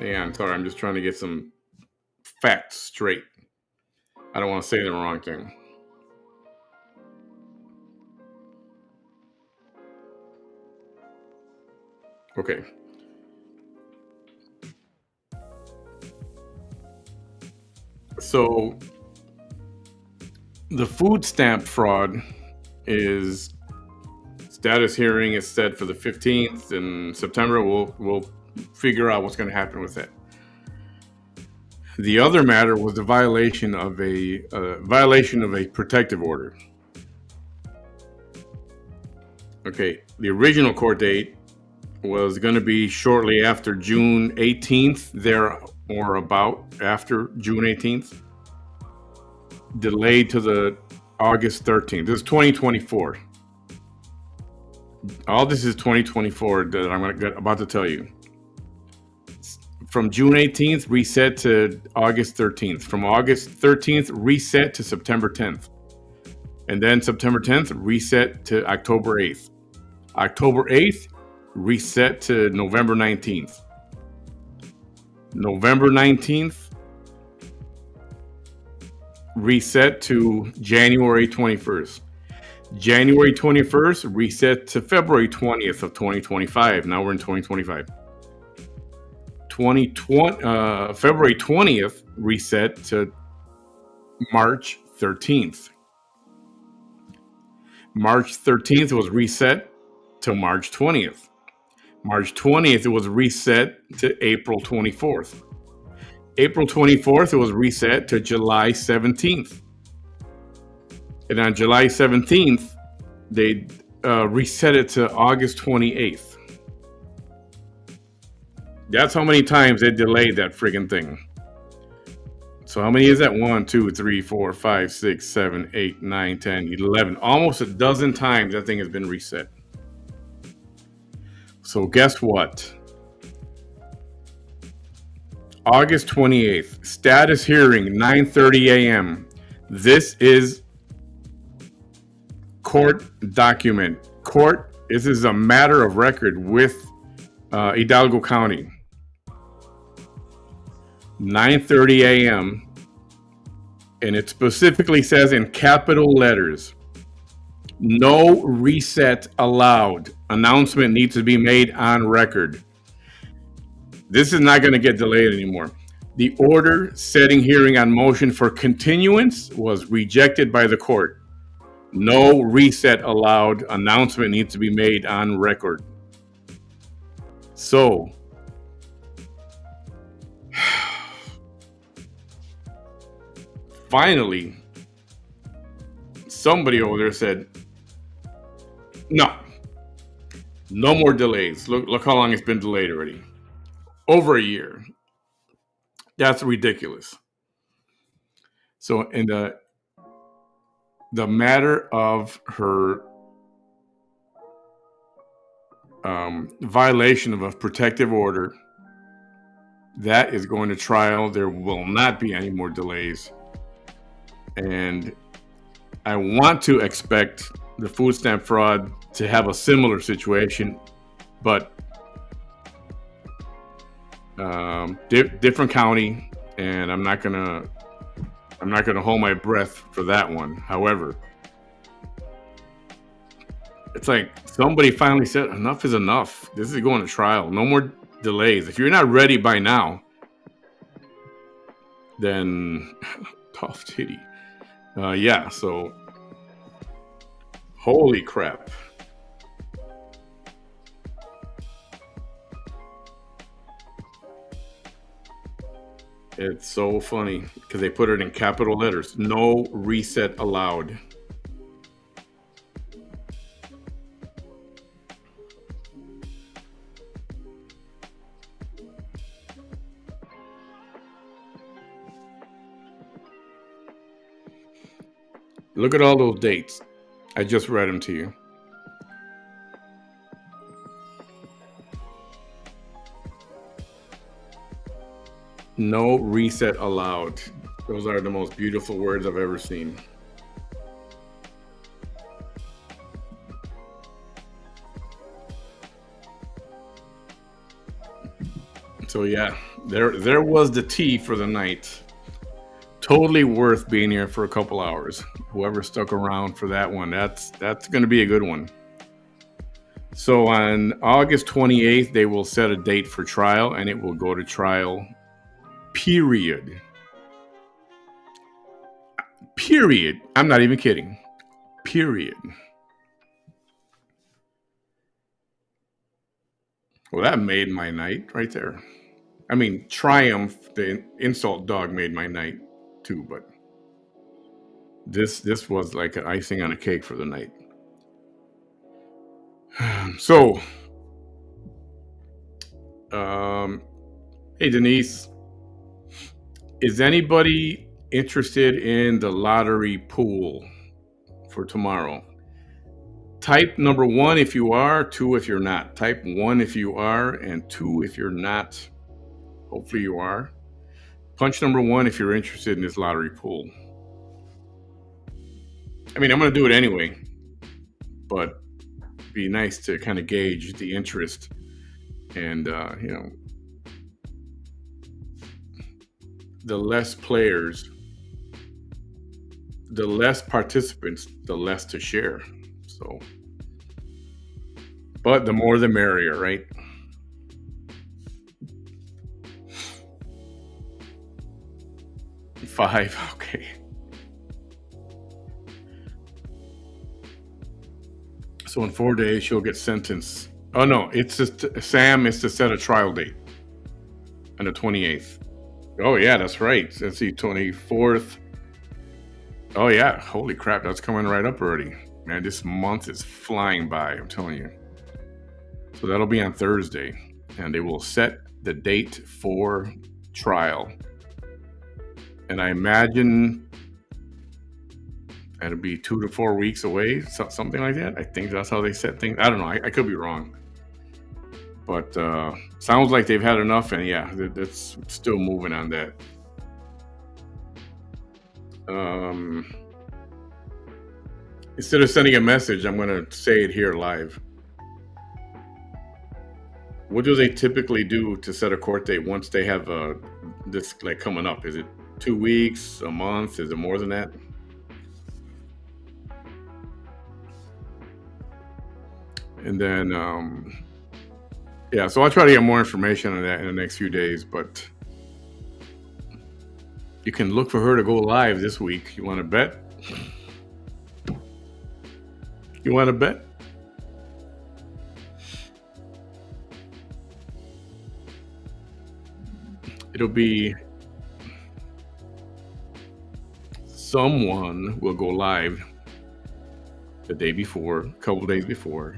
Yeah, I'm sorry. I'm just trying to get some facts straight. I don't want to say the wrong thing. Okay. So the food stamp fraud is status hearing is set for the 15th in September. We'll figure out what's going to happen with that. The other matter was the violation of a protective order. Okay, the original court date was going to be shortly after June 18th, there or about after June 18th. Delayed to the August 13th. This is 2024. All this is 2024 that I'm about to tell you. From June 18th, reset to August 13th. From August 13th, reset to September 10th. And then September 10th, reset to October 8th. October 8th, reset to November 19th. November 19th, reset to January 21st. January 21st, reset to February 20th of 2025. Now we're in 2025. February 20th, reset to March 13th. March 13th was reset to March 20th. March 20th, it was reset to April 24th. April 24th, it was reset to July 17th. And on July 17th, they reset it to August 28th. That's how many times they delayed that friggin' thing. So how many is that? 1, 2, 3, 4, 5, 6, 7, 8, 9, 10, 11. Almost a dozen times that thing has been reset. So guess what? August 28th, status hearing, 9:30 a.m. This is court document. This is a matter of record with Hidalgo County. 9:30 a.m. And it specifically says in capital letters, no reset allowed. Announcement needs to be made on record. This is not going to get delayed anymore. The order setting hearing on motion for continuance was rejected by the court. No reset allowed. Announcement needs to be made on record. So, finally, somebody over there said, no more delays. Look how long it's been delayed already. Over a year. That's ridiculous. So in the matter of her violation of a protective order, that is going to trial. There will not be any more delays. And I want to expect the food stamp fraud to have a similar situation, but different county, and I'm not gonna hold my breath for that one. However, it's like somebody finally said enough is enough. This is going to trial. No more delays. If you're not ready by now, then tough titty. Yeah, so holy crap. It's so funny because they put it in capital letters. No reset allowed. Look at all those dates. I just read them to you. No reset allowed. Those are the most beautiful words I've ever seen. So yeah, there was the tea for the night. Totally worth being here for a couple hours. Whoever stuck around for that one, that's going to be a good one. So on August 28th, they will set a date for trial, and it will go to trial. Period. I'm not even kidding. Period. Well, that made my night right there. I mean, Triumph, the insult dog, made my night too, but this was like an icing on a cake for the night. So, hey Denise, is anybody interested in the lottery pool for tomorrow? Type number 1 if you are, 2 if you're not. Type 1 if you are, and 2 if you're not. Hopefully you are. Punch number 1 if you're interested in this lottery pool. I mean, I'm going to do it anyway, but it'd be nice to kind of gauge the interest and, the less players, the less participants, the less to share. So, but the more the merrier, right? Five, okay. So in 4 days, she'll get sentenced. Oh no, it's just Sam is to set a trial date on the 28th. Oh yeah, that's right. Let's see, 24th. Oh yeah, holy crap, that's coming right up already. Man, this month is flying by, I'm telling you. So that'll be on Thursday, and they will set the date for trial. And I imagine that'll be 2 to 4 weeks away, something like that. I think that's how they set things. I don't know. I could be wrong. But sounds like they've had enough, and yeah, that's still moving on that. Instead of sending a message, I'm going to say it here live. What do they typically do to set a court date once they have this like coming up? Is it 2 weeks, a month? Is it more than that? And then, yeah, so I'll try to get more information on that in the next few days, but you can look for her to go live this week. You want to bet? You want to bet? It'll be someone will go live the day before, a couple days before.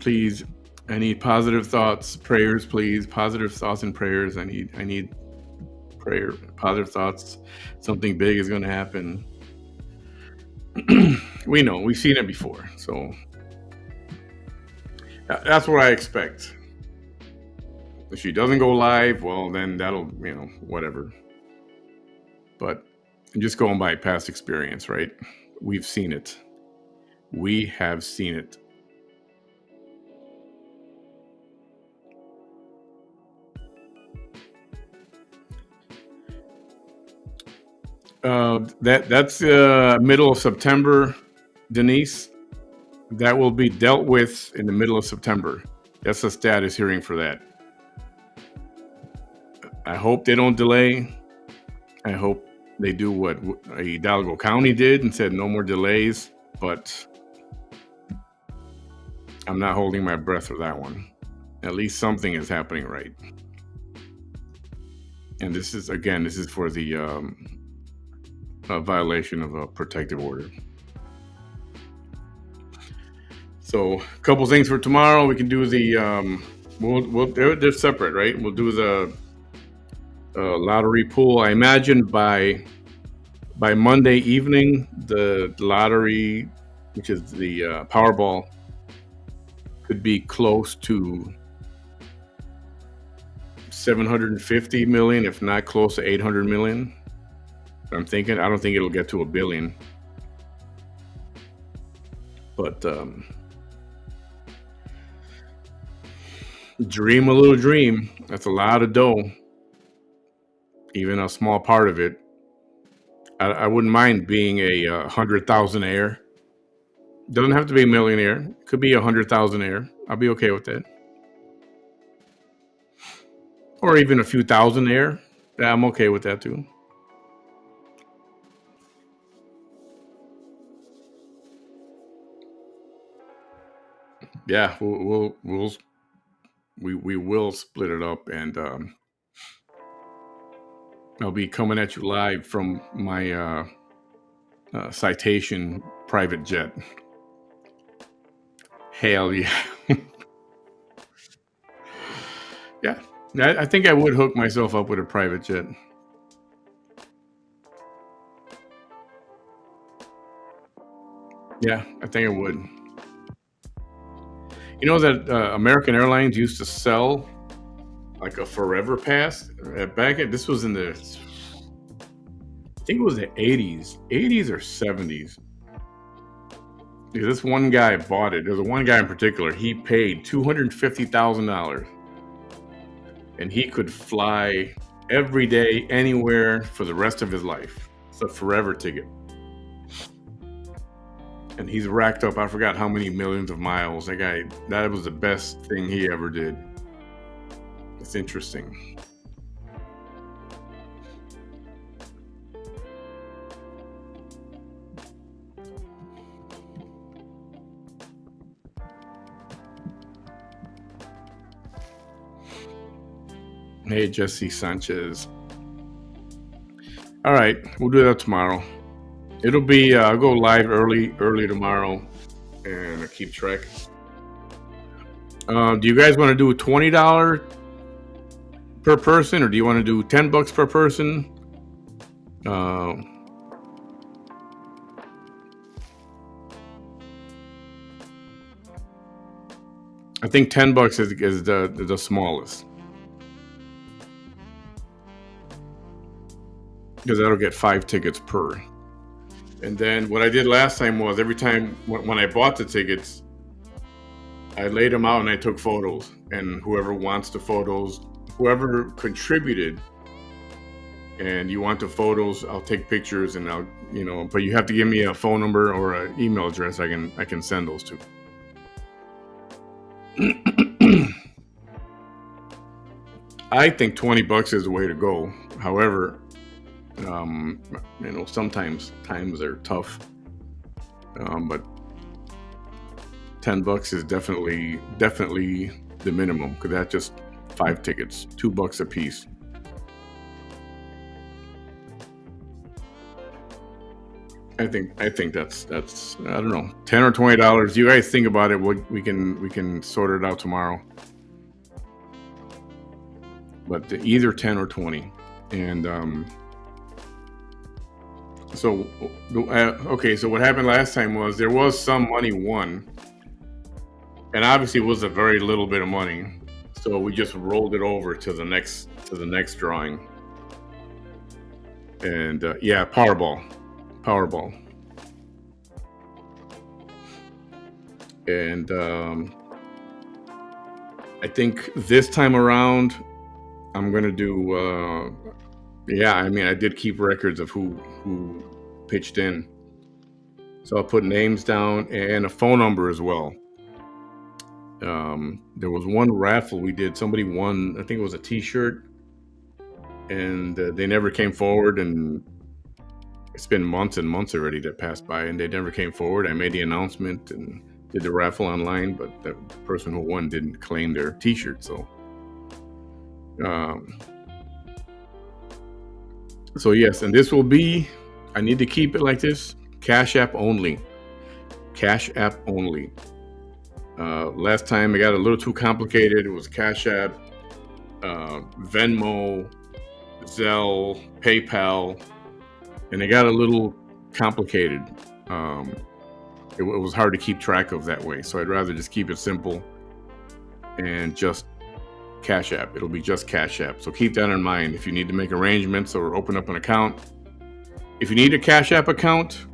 Please, I need positive thoughts, prayers, please. Positive thoughts and prayers. I need prayer, positive thoughts. Something big is going to happen. We know, we've seen it before, so that's what I expect. If she doesn't go live, well, then that'll, whatever. But just going by past experience, right? We've seen it. We have seen it. That's middle of September, Denise. That will be dealt with in the middle of September. That's the status hearing for that. I hope they don't delay. I hope they do what Hidalgo County did and said no more delays, but I'm not holding my breath for that one. At least something is happening right. And this is for the violation of a protective order. So a couple things for tomorrow. We can do the they're separate, right? We'll do the lottery pool. I imagine by Monday evening, the lottery, which is the Powerball, could be close to 750 million, if not close to 800 million. I'm thinking. I don't think it'll get to $1 billion. But dream a little dream. That's a lot of dough. Even a small part of it. I wouldn't mind being a 100,000-aire. Doesn't have to be a millionaire. Could be 100,000-aire. I'll be okay with that. Or even a few thousand-aire. Yeah, I'm okay with that too. Yeah, we will split it up, and I'll be coming at you live from my Citation private jet. Hell yeah. Yeah. I think I would hook myself up with a private jet. Yeah, I think I would. You know that American Airlines used to sell like a forever pass this was in the, I think it was the 80s or 70s. This one guy bought it. There's one guy in particular. He paid $250,000, and he could fly every day, anywhere for the rest of his life. It's a forever ticket. And he's racked up, I forgot how many millions of miles. That guy, that was the best thing he ever did. It's interesting. Hey, Jesse Sanchez. All right, we'll do that tomorrow. It'll be, I'll go live early tomorrow and keep track. Do you guys want to do $20 per person, or do you want to do $10 per person? I think $10 is the smallest, because that'll get 5 tickets per. And then what I did last time was every time when I bought the tickets, I laid them out and I took photos. And whoever wants the photos, whoever contributed, and you want the photos, I'll take pictures and I'll, but you have to give me a phone number or an email address I can send those to. I think $20 is the way to go. However, sometimes times are tough, but $10 is definitely the minimum, because that's just 5 tickets, $2 a piece. I think that's I don't know, $10 or $20. You guys think about it. We can sort it out tomorrow. But either 10 or 20, and so okay. So what happened last time was there was some money won, and obviously it was a very little bit of money. So we just rolled it over to the next drawing, and yeah, Powerball. And I think this time around I'm gonna do I did keep records of who pitched in, so I'll put names down and a phone number as well. There was one raffle we did, somebody won, I think it was a t-shirt, and they never came forward, and it's been months and months already that passed by, and they never came forward. I made the announcement and did the raffle online, but the person who won didn't claim their t-shirt. So yes, and this will be, I need to keep it like this, Cash App only. Last time it got a little too complicated. It was Cash App, Venmo, Zelle, PayPal, and it got a little complicated. It was hard to keep track of that way, so I'd rather just keep it simple and just Cash App. It'll be just Cash App. So keep that in mind if you need to make arrangements or open up an account. If you need a Cash App account,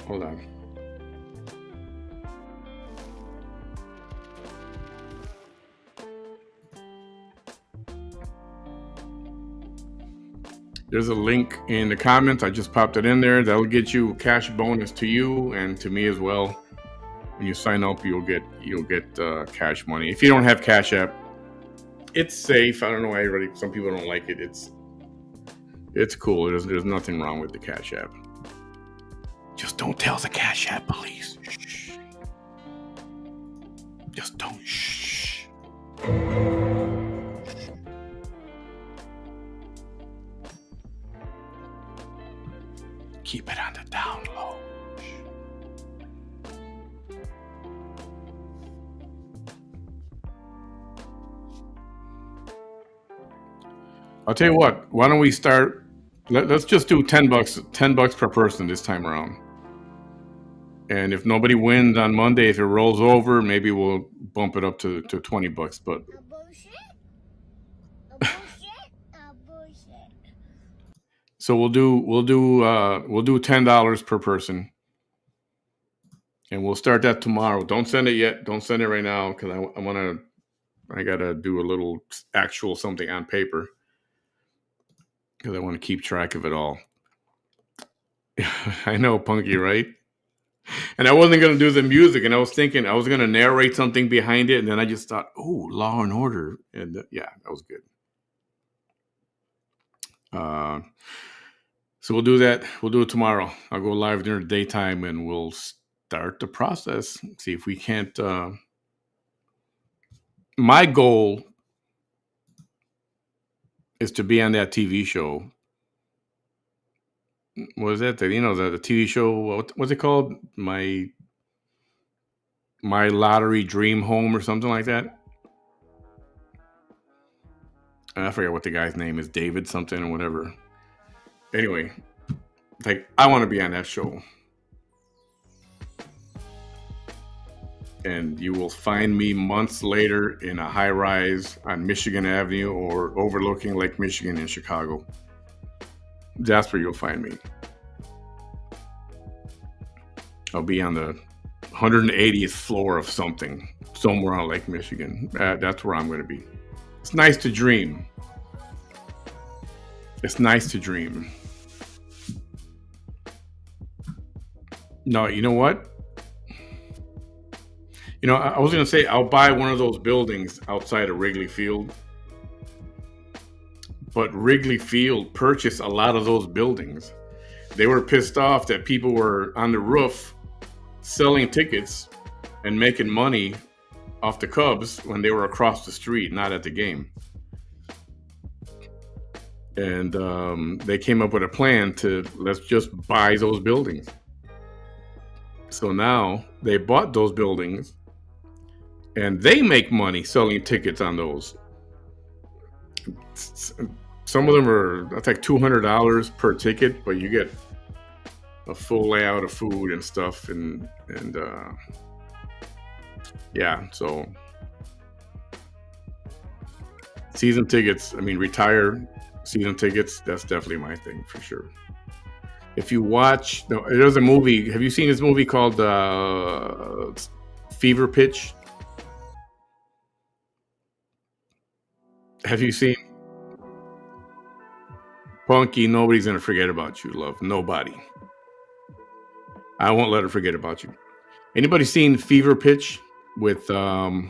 hold on. There's a link in the comments. I just popped it in there. That'll get you a cash bonus to you and to me as well. When you sign up, you'll get cash money. If you don't have Cash App, It's safe. I don't know why some people don't like it. It's cool. There's nothing wrong with the Cash App. Just don't tell the Cash App police. Shh. Just don't. Shh. Keep it on the down low. I'll tell you what. Why don't we start? Let's just do $10. $10 per person this time around. And if nobody wins on Monday, if it rolls over, maybe we'll bump it up to $20. But so we'll do $10 per person, and we'll start that tomorrow. Don't send it yet. Don't send it right now because I gotta do a little actual something on paper because I want to keep track of it all. I know, Punky, right? And I wasn't going to do the music, and I was thinking I was going to narrate something behind it, and then I just thought, oh, Law and Order. And yeah, that was good. So we'll do that. We'll do it tomorrow. I'll go live during the daytime, and we'll start the process. See if we can't. My goal is to be on that TV show. What is that? The TV show. What's it called? My Lottery Dream Home or something like that. I forget what the guy's name is, David something or whatever. Anyway, like I want to be on that show. And you will find me months later in a high rise on Michigan Avenue or overlooking Lake Michigan in Chicago. That's where you'll find me. I'll be on the 180th floor of something, somewhere on Lake Michigan. That's where I'm going to be. It's nice to dream. It's nice to dream. No, you know what? I was going to say I'll buy one of those buildings outside of Wrigley Field. But Wrigley Field purchased a lot of those buildings. They were pissed off that people were on the roof selling tickets and making money off the Cubs when they were across the street, not at the game. And they came up with a plan to let's just buy those buildings. So now they bought those buildings and they make money selling tickets on those. Some of them that's like $200 per ticket, but you get a full layout of food and stuff, and yeah. So season tickets. Retire season tickets. That's definitely my thing for sure. If you watch, there's a movie. Have you seen this movie called Fever Pitch? Have you seen? Punky, nobody's going to forget about you, love. Nobody. I won't let her forget about you. Anybody seen Fever Pitch with, I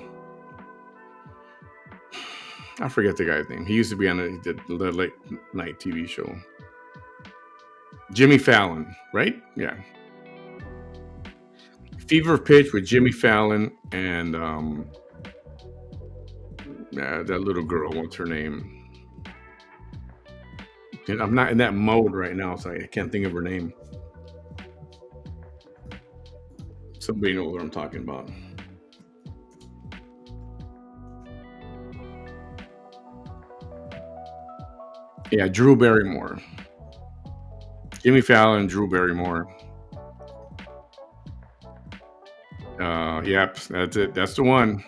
forget the guy's name. He used to be on the late night TV show. Jimmy Fallon, right? Yeah. Fever Pitch with Jimmy Fallon and that little girl, what's her name? I'm not in that mode right now, so I can't think of her name. Somebody knows what I'm talking about. Yeah, Drew Barrymore. Jimmy Fallon, Drew Barrymore. Yep, that's it. That's the one.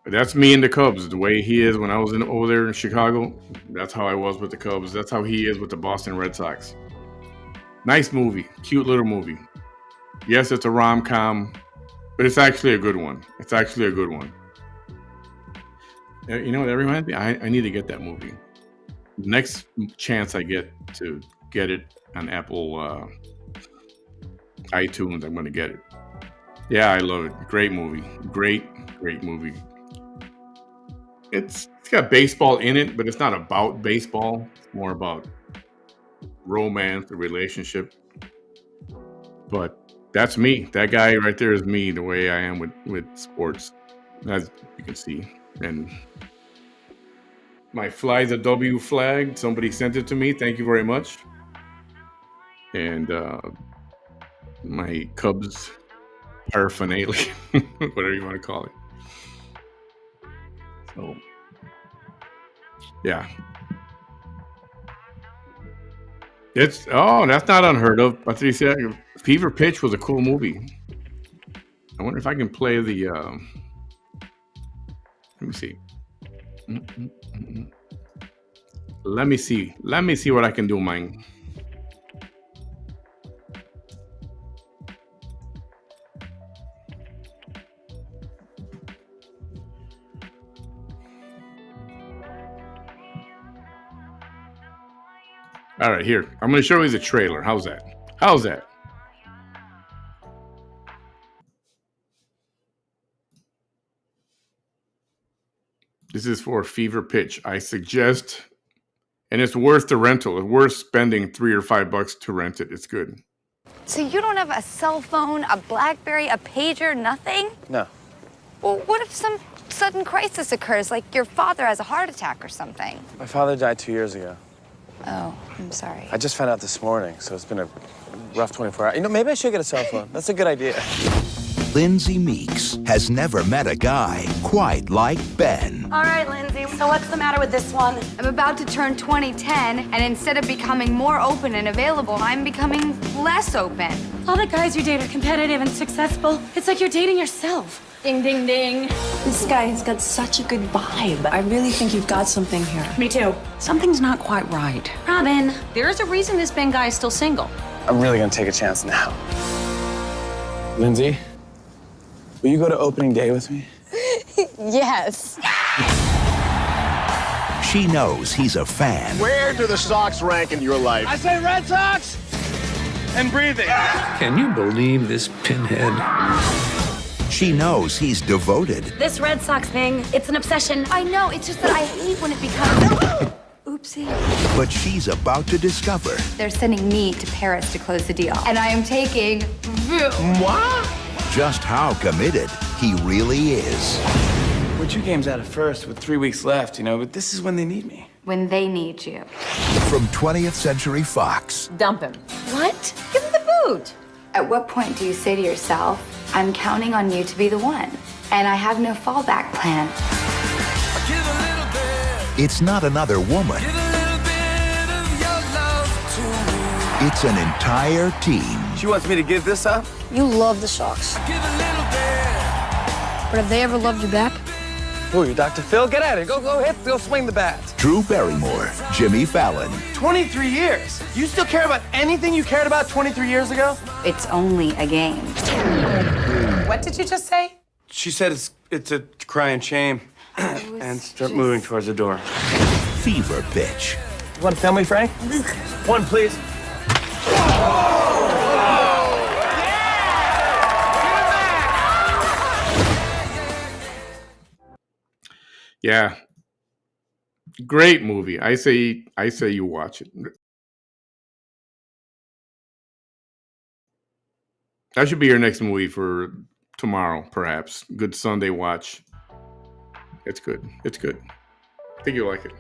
That's me and the Cubs. The way he is when I was over there in Chicago, that's how I was with the Cubs. That's how he is with the Boston Red Sox. Nice movie. Cute little movie. Yes, it's a rom-com, but it's actually a good one. It's actually a good one. You know what that reminds me? I need to get that movie. Next chance I get to get it on Apple iTunes, I'm going to get it. Yeah, I love it. Great movie. Great movie. It's got baseball in it, but it's not about baseball. It's more about romance, the relationship. But that's me. That guy right there is me, the way I am with sports, as you can see. And my Fly the W flag, somebody sent it to me. Thank you very much. And my Cubs paraphernalia, whatever you want to call it. So, yeah. That's not unheard of. I think Fever Pitch was a cool movie. I wonder if I can play the. Let me see. Let me see. Let me see what I can do, man. All right, here. I'm going to show you the trailer. How's that? How's that? This is for Fever Pitch. I suggest, and it's worth the rental. It's worth spending $3 or $5 to rent it. It's good. So you don't have a cell phone, a BlackBerry, a pager, nothing? No. Well, what if some sudden crisis occurs, like your father has a heart attack or something? My father died 2 years ago. Oh, I'm sorry. I just found out this morning, so it's been a rough 24 hours. You know, maybe I should get a cell phone. That's a good idea. Lindsay Meeks has never met a guy quite like Ben. All right, Lindsay, so what's the matter with this one? I'm about to turn 2010, and instead of becoming more open and available, I'm becoming less open. All the guys you date are competitive and successful. It's like you're dating yourself. Ding, ding, ding. This guy has got such a good vibe. I really think you've got something here. Me too. Something's not quite right. Robin, there's a reason this Ben guy is still single. I'm really gonna take a chance now. Lindsay, will you go to opening day with me? Yes. She knows he's a fan. Where do the Sox rank in your life? I say Red Sox and breathing. Can you believe this pinhead? She knows he's devoted. This Red Sox thing, it's an obsession. I know, it's just that I hate when it becomes... Oopsie. But she's about to discover. They're sending me to Paris to close the deal. And I am taking... What? Just how committed he really is. We're 2 games out of first with 3 weeks left, you know, but this is when they need me. When they need you. From 20th Century Fox. Dump him. What? Give him the boot. At what point do you say to yourself, I'm counting on you to be the one, and I have no fallback plan? It's not another woman. It's an entire team. She wants me to give this up? You love the Sox. But have they ever loved you back? Who are you, Dr. Phil? Get at it. Go swing the bat. Drew Barrymore, Jimmy Fallon. 23 years. You still care about anything you cared about 23 years ago? It's only a game. What did you just say? She said it's a crying shame. And start moving towards the door. Fever Pitch. You want a family, Frank? One, please. Yeah. Great movie. I say you watch it. That should be your next movie for tomorrow, perhaps. Good Sunday watch. It's good. It's good. I think you'll like it.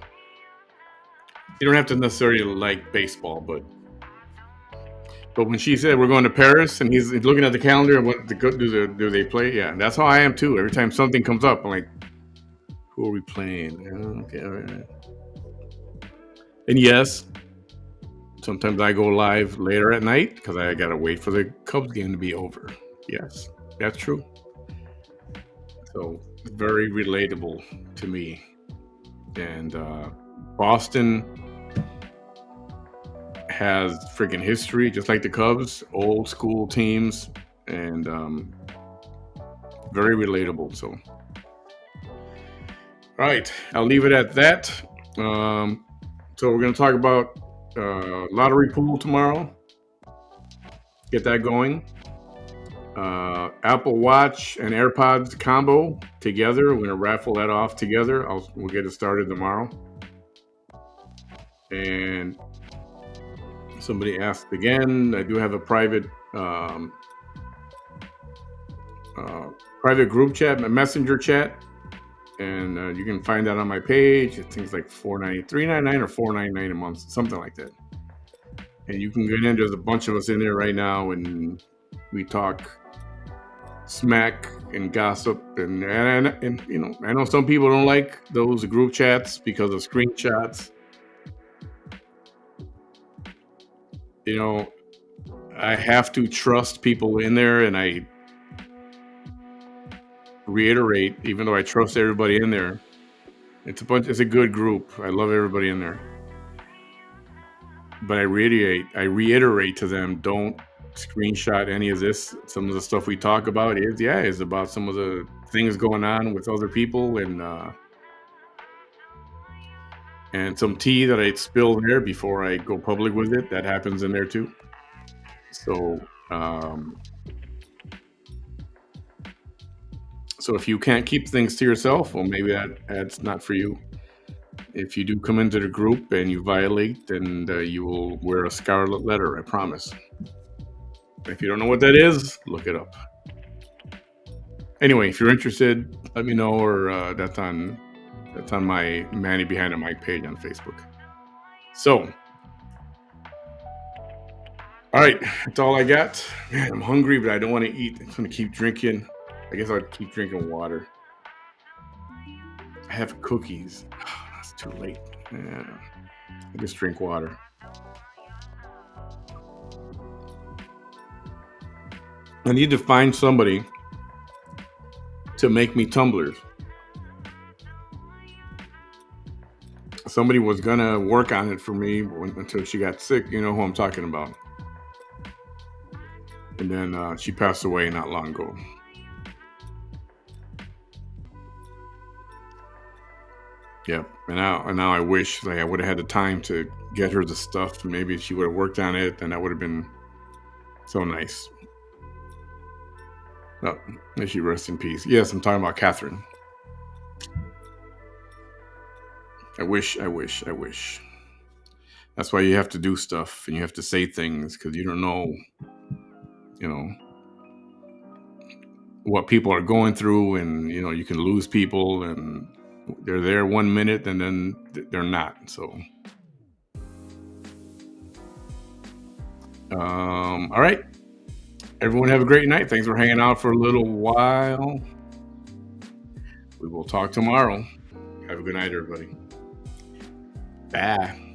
You don't have to necessarily like baseball, but when she said we're going to Paris and he's looking at the calendar, what do they play? Yeah, that's how I am too. Every time something comes up, I'm like, who are we playing? Okay, all right. And yes, sometimes I go live later at night because I gotta wait for the Cubs game to be over. Yes, that's true. So very relatable to me. And Boston has freaking history, just like the Cubs, old school teams, and very relatable. So, all right, I'll leave it at that. So we're going to talk about lottery pool tomorrow. Get that going. Apple Watch and AirPods combo together. We're gonna raffle that off together. We'll get it started tomorrow. And somebody asked again. I do have a private group chat, a messenger chat, and you can find that on my page. It's things like $3.99 or $4.99 a month, something like that. And you can get in. There's a bunch of us in there right now, and we talk smack and gossip, and you know, I know some people don't like those group chats because of screenshots. You know, I have to trust people in there, and I reiterate, even though I trust everybody in there, it's a good group. I love everybody in there. But I reiterate to them, don't screenshot any of this. Some of the stuff we talk about is about some of the things going on with other people, and some tea that I spill there before I go public with it. That happens in there too. So if you can't keep things to yourself, well, maybe that's not for you. If you do come into the group and you violate, then you will wear a scarlet letter, I promise. If you don't know what that is, look it up. Anyway, if you're interested, let me know, or that's on my Manny Behind the Mic page on Facebook. So, all right, that's all I got. Man, I'm hungry, but I don't want to eat. I'm going to keep drinking. I guess I'll keep drinking water. I have cookies. That's too late. Yeah. I just drink water. I need to find somebody to make me tumblers. Somebody was gonna work on it for me until she got sick. You know who I'm talking about. And then she passed away not long ago. Yep. And now I wish I would have had the time to get her the stuff. Maybe if she would have worked on it, then that would have been so nice. Oh, may she rest in peace. Yes, I'm talking about Catherine. I wish. That's why you have to do stuff and you have to say things, because you don't know, what people are going through, and, you can lose people, and they're there 1 minute and then they're not. So, all right. Everyone have a great night. Thanks for hanging out for a little while. We will talk tomorrow. Have a good night, everybody. Bye.